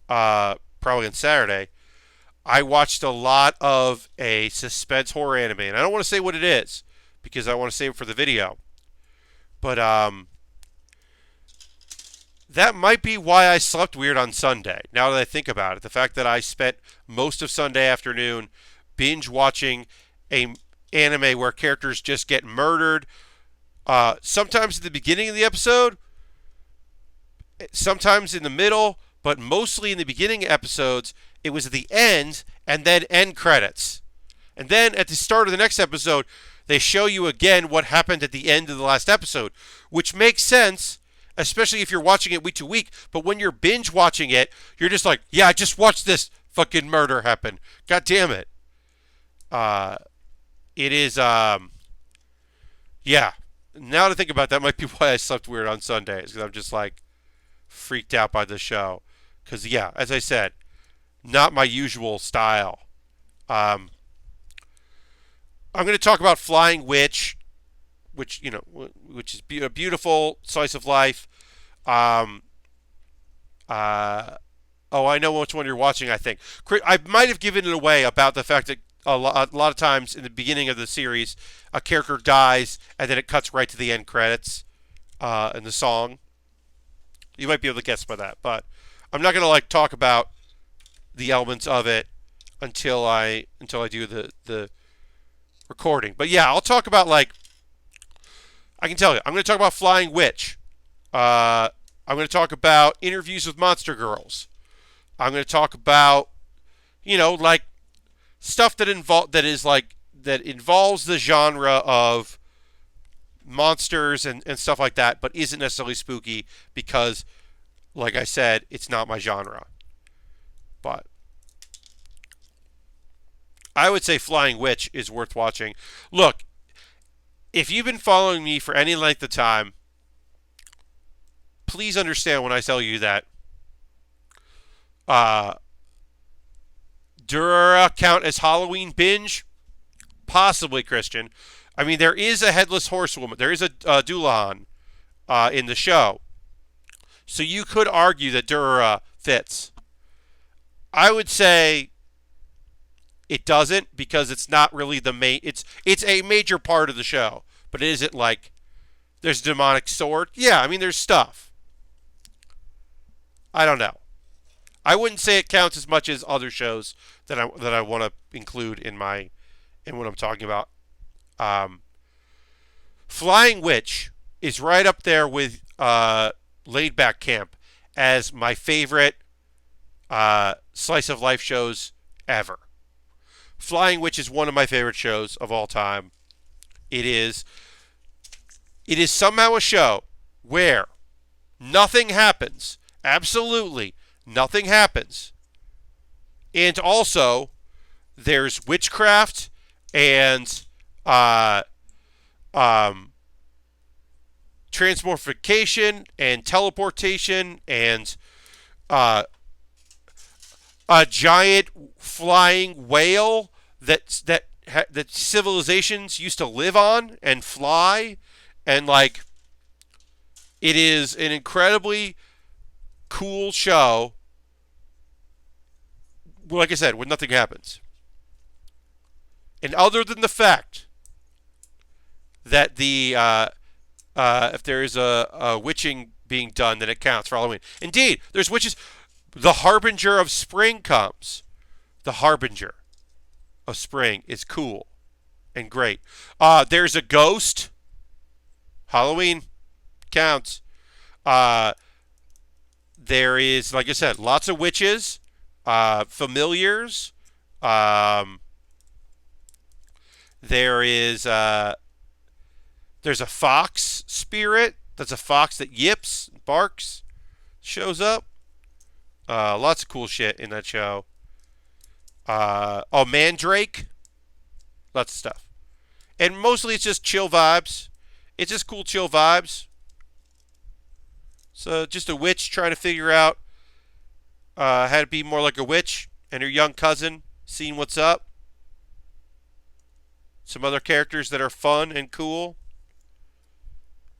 probably on Saturday. I watched a lot of a suspense horror anime, and I don't want to say what it is because I want to save it for the video. But that might be why I slept weird on Sunday. Now that I think about it, the fact that I spent most of Sunday afternoon binge watching a anime where characters just get murdered. Sometimes at the beginning of the episode, sometimes in the middle, but mostly in the beginning episodes. It was at the end, and then end credits. And then at the start of the next episode, they show you again what happened at the end of the last episode, which makes sense, especially if you're watching it week to week. But when you're binge watching it, you're just like, yeah, I just watched this fucking murder happen. God damn it. It is, yeah. Now to think about that might be why I slept weird on Sundays, because I'm just like freaked out by the show. Because, yeah, as I said, not my usual style. I'm going to talk about Flying Witch, which is a beautiful slice of life. I know which one you're watching, I think. I might have given it away about the fact that a lot of times in the beginning of the series, a character dies, and then it cuts right to the end credits in the song. You might be able to guess by that, but I'm not going to talk about the elements of it until I do the recording. But yeah, I'll talk about I can tell you, I'm going to talk about Flying Witch. I'm going to talk about Interviews with Monster Girls. I'm going to talk about, stuff that involves the genre of monsters and stuff like that, but isn't necessarily spooky because, like I said, it's not my genre. But I would say Flying Witch is worth watching. Look, if you've been following me for any length of time, please understand when I tell you that Durara count as Halloween binge? Possibly, Christian. I mean, there is a headless horsewoman. There is a Doulahan in the show. So you could argue that Durara fits. I would say it doesn't because it's not really the main. It's a major part of the show, but it isn't like there's a demonic sword. Yeah, I mean there's stuff. I don't know. I wouldn't say it counts as much as other shows that I want to include in what I'm talking about. Flying Witch is right up there with Laid Back Camp as my favorite slice of life shows ever. Flying Witch is one of my favorite shows of all time. It is somehow a show where nothing happens. Absolutely nothing happens. And also there's witchcraft and transmorphication and teleportation and a giant flying whale that civilizations used to live on and fly, and like it is an incredibly cool show. Like I said, when nothing happens. And other than the fact that if there is a witching being done, then it counts for Halloween. Indeed, there's witches. The harbinger of spring comes. The harbinger of spring is cool and great. There's a ghost. Halloween counts. There is, like I said, lots of witches, familiars. There's a fox spirit. That's a fox that yips, barks, shows up. Lots of cool shit in that show. Mandrake. Lots of stuff. And mostly it's just chill vibes. It's just cool chill vibes. So just a witch trying to figure out how to be more like a witch, and her young cousin seeing what's up. Some other characters that are fun and cool.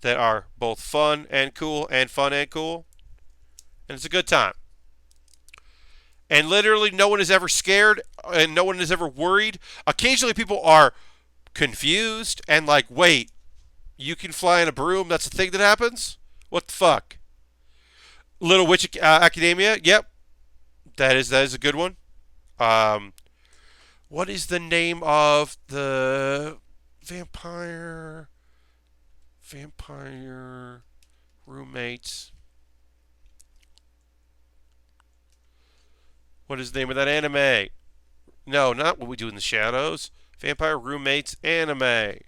That are both fun and cool and fun and cool. And it's a good time. And literally no one is ever scared and no one is ever worried. Occasionally people are confused and like, wait, you can fly in a broom? That's a thing that happens? What the fuck? Little Witch Academia? Yep. That is a good one. What is the name of the vampire roommates? What is the name of that anime? No, not What We Do in the Shadows. Vampire Roommates anime.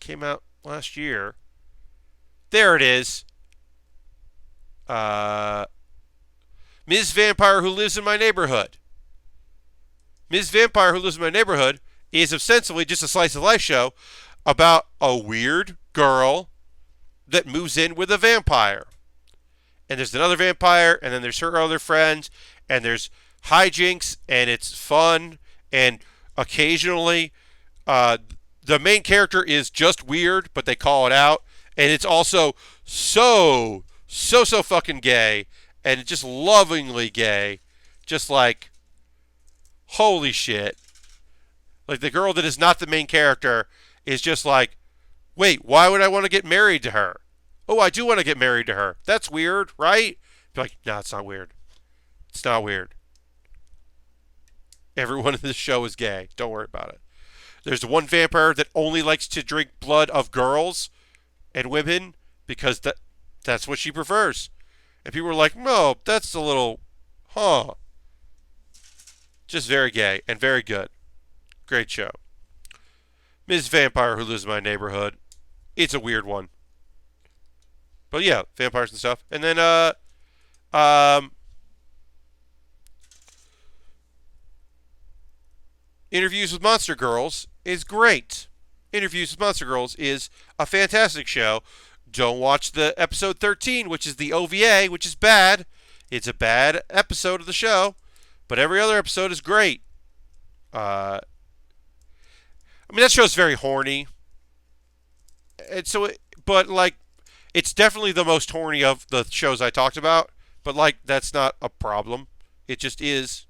Came out last year. There it is. Ms. Vampire Who Lives in My Neighborhood. Ms. Vampire Who Lives in My Neighborhood is ostensibly just a slice of life show about a weird girl that moves in with a vampire. And there's another vampire, and then there's her other friends, and there's hijinks, and it's fun, and occasionally the main character is just weird, but they call it out, and it's also so fucking gay, and just lovingly gay, just like, holy shit. Like, the girl that is not the main character is just like, wait, why would I want to get married to her? Oh, I do want to get married to her. That's weird, right? Be like, no, it's not weird. It's not weird. Everyone in this show is gay. Don't worry about it. There's one vampire that only likes to drink blood of girls and women because that's what she prefers. And people are like, no, that's a little, huh. Just very gay and very good. Great show. Ms. Vampire Who Lives in My Neighborhood. It's a weird one. But yeah, vampires and stuff. And then um Interviews with Monster Girls is great. Interviews with Monster Girls is a fantastic show. Don't watch the episode 13, which is the OVA, which is bad. It's a bad episode of the show, but every other episode is great. I mean, that show's very horny. And so, but like, it's definitely the most horny of the shows I talked about. But like, that's not a problem. It just is.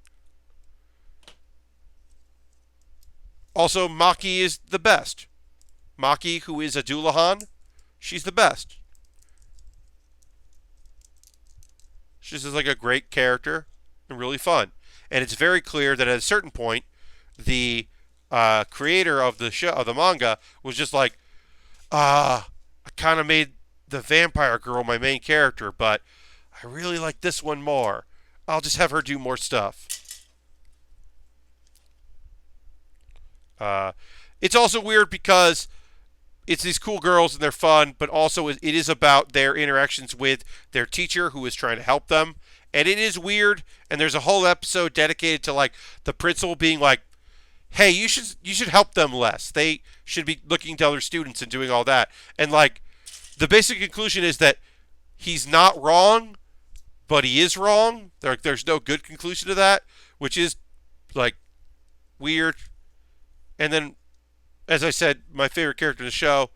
Also, Maki is the best. Maki, who is a Doulahan, she's the best. She's just like a great character and really fun. And it's very clear that at a certain point, the creator of the show, of the manga, was just like, I kind of made the vampire girl my main character, but I really like this one more. I'll just have her do more stuff. It's also weird because it's these cool girls and they're fun, but also it is about their interactions with their teacher who is trying to help them. And it is weird, and there's a whole episode dedicated to like the principal being like, "Hey, you should help them less. They should be looking to other students and doing all that." And like the basic conclusion is that he's not wrong, but he is wrong. There's no good conclusion to that, which is like weird. And then, as I said, my favorite character in the show,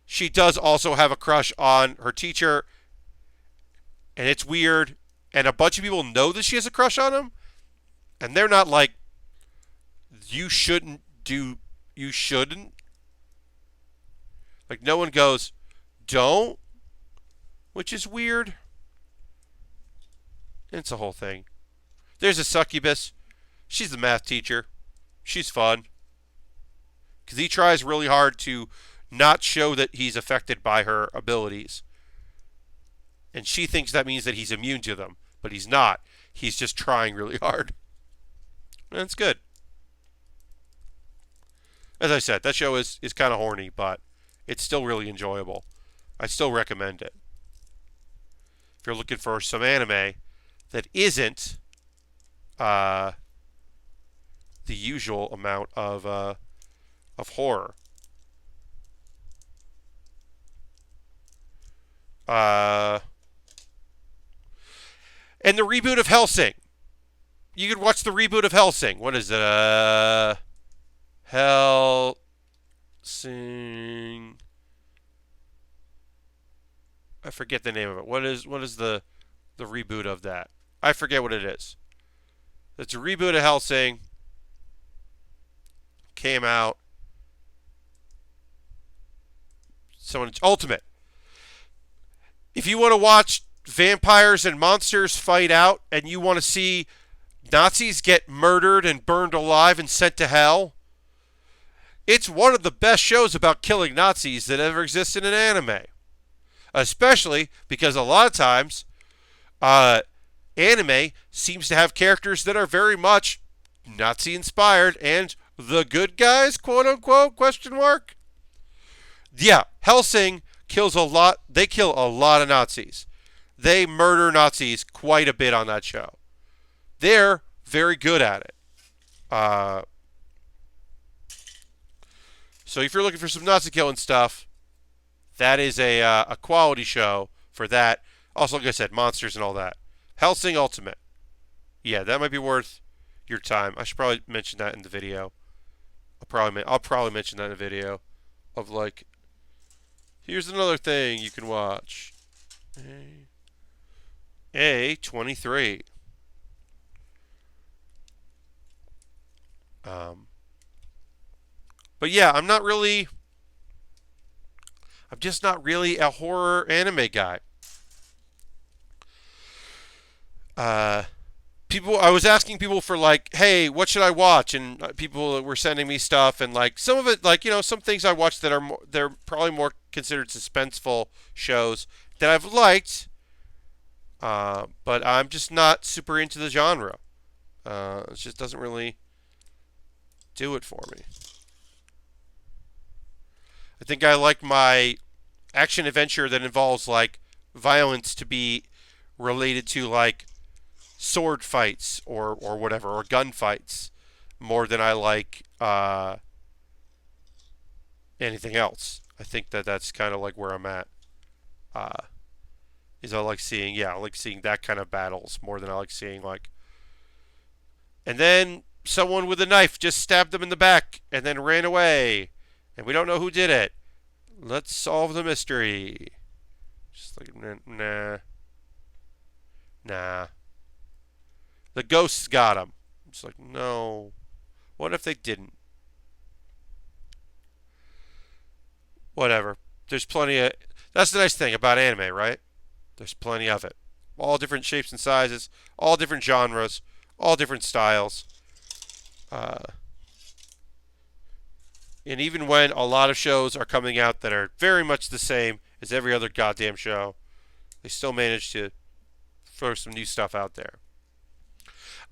she does also have a crush on her teacher, and it's weird. And a bunch of people know that she has a crush on him, and they're not like, you shouldn't. Like, no one goes, don't, which is weird. It's a whole thing. There's a succubus. She's the math teacher. She's fun. Because he tries really hard to not show that he's affected by her abilities. And she thinks that means that he's immune to them. But he's not. He's just trying really hard. And it's good. As I said, that show is kind of horny, but it's still really enjoyable. I still recommend it. If you're looking for some anime that isn't the usual amount of horror. And the reboot of Hellsing. You could watch the reboot of Hellsing. What is it? Hellsing. I forget the name of it. What is the reboot of that? I forget what it is. It's a reboot of Hellsing. Came out. It's Ultimate. If you want to watch vampires and monsters fight out and you want to see Nazis get murdered and burned alive and sent to hell, it's one of the best shows about killing Nazis that ever existed in anime. Especially because a lot of times anime seems to have characters that are very much Nazi inspired and the good guys, quote unquote, question mark. Yeah, Hellsing kills a lot. They kill a lot of Nazis. They murder Nazis quite a bit on that show. They're very good at it. So if you're looking for some Nazi killing stuff, that is a quality show for that. Also, like I said, monsters and all that. Hellsing Ultimate. Yeah, that might be worth your time. I should probably mention that in the video. I'll probably mention that in the video of like, here's another thing you can watch. A23. But yeah, I'm just not really a horror anime guy. I was asking people for like, hey, what should I watch? And people were sending me stuff, and like some of it, like, you know, some things I watched that are they're probably more considered suspenseful shows that I've liked, but I'm just not super into the genre. It just doesn't really do it for me. I think I like my action adventure that involves like violence to be related to like sword fights or whatever, or gun fights, more than I like anything else. I think that that's kind of like where I'm at. Uh, is I like seeing that kind of battles more than I like seeing like, and then someone with a knife just stabbed them in the back and then ran away, and we don't know who did it. Let's solve the mystery. Just like nah. The ghosts got him. It's like, no. What if they didn't? Whatever. There's plenty of. That's the nice thing about anime, right? There's plenty of it. All different shapes and sizes, all different genres, all different styles. Uh, and even when a lot of shows are coming out that are very much the same as every other goddamn show, they still manage to throw some new stuff out there.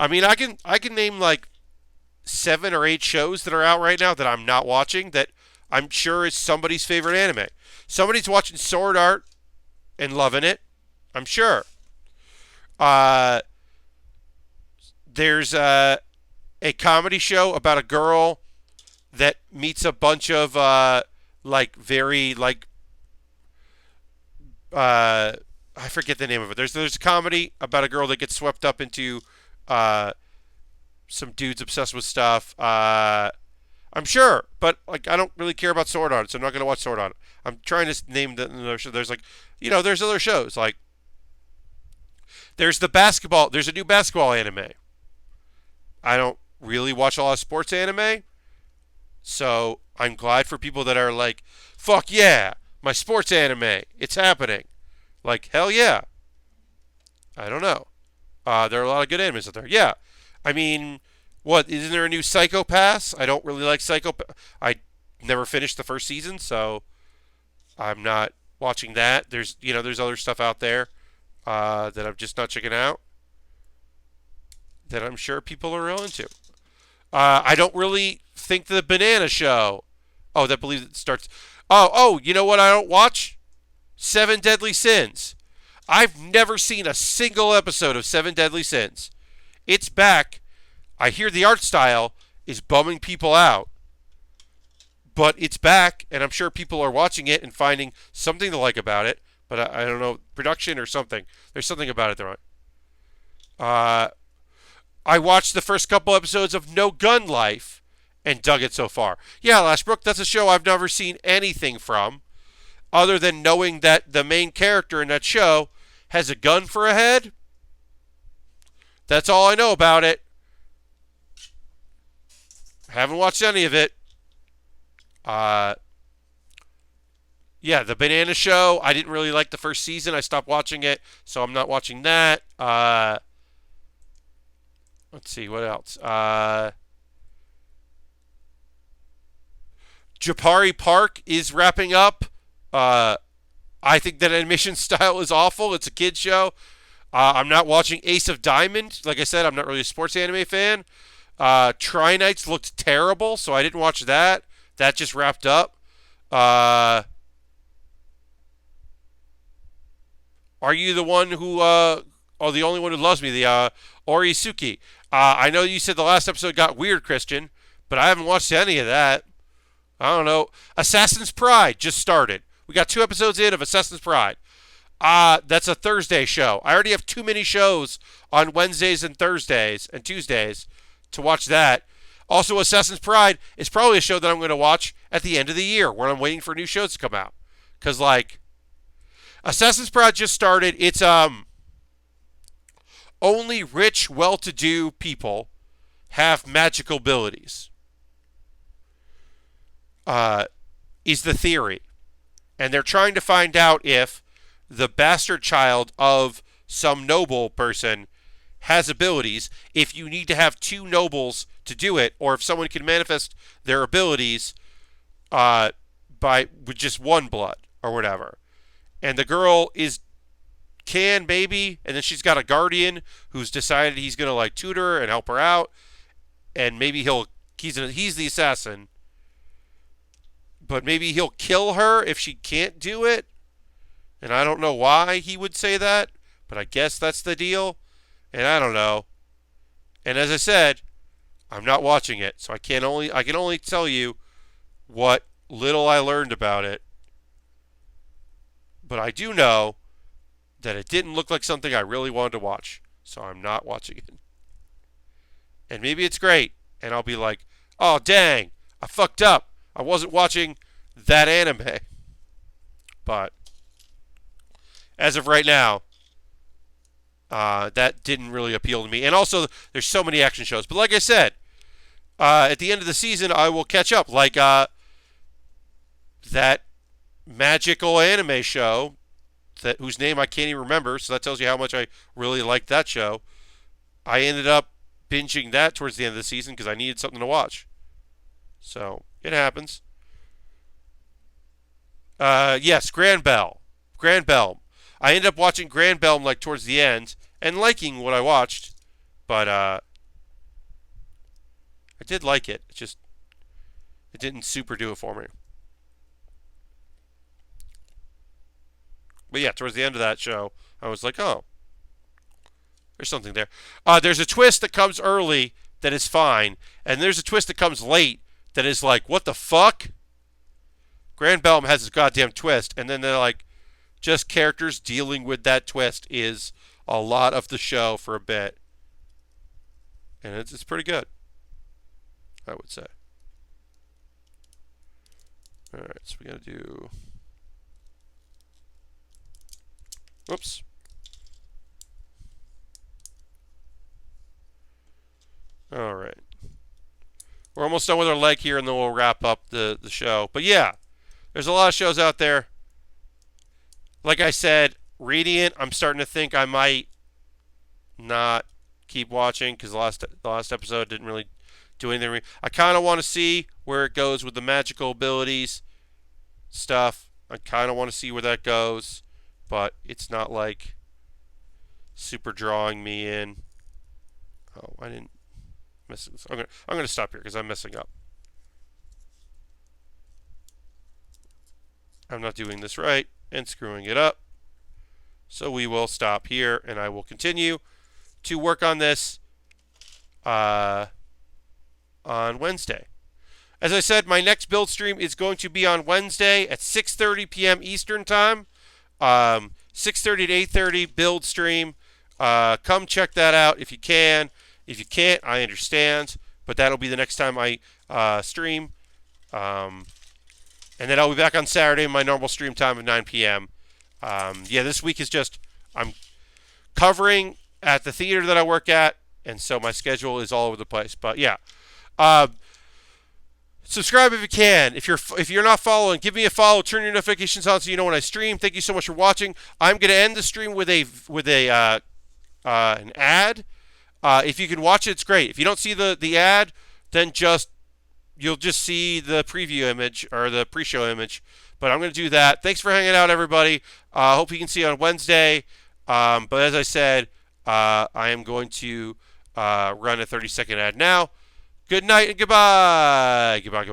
I mean, I can name like 7 or 8 shows that are out right now that I'm not watching that I'm sure is somebody's favorite anime. Somebody's watching Sword Art and loving it. I'm sure. Uh, there's a comedy show about a girl that meets a bunch of like very like I forget the name of it. There's a comedy about a girl that gets swept up into uh, some dudes obsessed with stuff. I'm sure, but like I don't really care about Sword Art, so I'm not gonna watch Sword Art. I'm trying to name the show. There's like, there's other shows like there's the basketball. There's a new basketball anime. I don't really watch a lot of sports anime, so I'm glad for people that are like, fuck yeah, my sports anime, it's happening. Like hell yeah. I don't know. There are a lot of good animes out there. Yeah, I mean, what isn't there a new Psycho Pass? I don't really like Psycho. I never finished the first season, so I'm not watching that. There's other stuff out there that I'm just not checking out that I'm sure people are real into. I don't really think the Banana Show. Oh, that believes it starts. Oh, you know what I don't watch? Seven Deadly Sins. I've never seen a single episode of Seven Deadly Sins. It's back. I hear the art style is bumming people out. But it's back, and I'm sure people are watching it and finding something to like about it. But I don't know, production or something. There's something about it there. I watched the first couple episodes of No Gun Life and dug it so far. Yeah, Lashbrook, that's a show I've never seen anything from, other than knowing that the main character in that show has a gun for a head. That's all I know about it. Haven't watched any of it. Yeah, the Banana Show, I didn't really like the first season. I stopped watching it, so I'm not watching that. Let's see, what else? Japari Park is wrapping up. I think that animation style is awful. It's a kid's show. I'm not watching Ace of Diamond. Like I said, I'm not really a sports anime fan. Trinites looked terrible, so I didn't watch that. That just wrapped up. Are you the one who, the only one who loves me, the Orisuki? I know you said the last episode got weird, Christian, but I haven't watched any of that. I don't know. Assassin's Pride just started. We got 2 episodes in of Assassin's Pride. That's a Thursday show. I already have too many shows on Wednesdays and Thursdays and Tuesdays to watch that. Also, Assassin's Pride is probably a show that I'm going to watch at the end of the year when I'm waiting for new shows to come out. Because, like, Assassin's Pride just started. It's, only rich, well-to-do people have magical abilities. Is the theory. And they're trying to find out if the bastard child of some noble person has abilities, if you need to have 2 nobles to do it, or if someone can manifest their abilities with just 1 blood or whatever. And the girl is can, maybe. And then she's got a guardian who's decided he's going to like tutor her and help her out. And maybe he's the assassin. But maybe he'll kill her if she can't do it. And I don't know why he would say that, but I guess that's the deal. And I don't know. And as I said, I'm not watching it, so I can only tell you what little I learned about it. But I do know that it didn't look like something I really wanted to watch, so I'm not watching it. And maybe it's great, and I'll be like, "Oh dang, I fucked up. I wasn't watching that anime." But as of right now, that didn't really appeal to me. And also, there's so many action shows. But like I said, at the end of the season, I will catch up. Like that magical anime show whose name I can't even remember, so that tells you how much I really liked that show. I ended up binging that towards the end of the season because I needed something to watch. So, it happens. Yes, Grand Bell. I ended up watching Grand Bell like towards the end and liking what I watched, but I did like it. It didn't super do it for me. But yeah, towards the end of that show, I was like, oh, there's something there. There's a twist that comes early that is fine, and there's a twist that comes late that is like, what the fuck? Grand Bell has this goddamn twist, and then they're like, just characters dealing with that twist is a lot of the show for a bit. And it's pretty good, I would say. Alright, so we gotta do... Whoops. Alright. We're almost done with our leg here, and then we'll wrap up the show. But yeah, there's a lot of shows out there. Like I said, Radiant, I'm starting to think I might not keep watching because the last episode didn't really do anything. I kind of want to see where it goes with the magical abilities stuff. I kind of want to see where that goes, but it's not like super drawing me in. Oh, I didn't mess this. I'm gonna stop here because I'm messing up. I'm not doing this right and screwing it up. So we will stop here, and I will continue to work on this on Wednesday. As I said, my next build stream is going to be on Wednesday at 6:30 p.m. Eastern Time. 6:30 to 8:30 build stream. Come check that out if you can. If you can't, I understand. But that'll be the next time I stream. And then I'll be back on Saturday in my normal stream time of 9 p.m. Yeah, this week is just, I'm covering at the theater that I work at, and so my schedule is all over the place. But yeah, subscribe if you can. If you're not following, give me a follow. Turn your notifications on so you know when I stream. Thank you so much for watching. I'm going to end the stream with an ad. If you can watch it, it's great. If you don't see the ad, then you'll just see the preview image or the pre-show image. But I'm going to do that. Thanks for hanging out, everybody. Hope you can see you on Wednesday. But as I said, I am going to run a 30-second ad now. Good night and goodbye. Goodbye.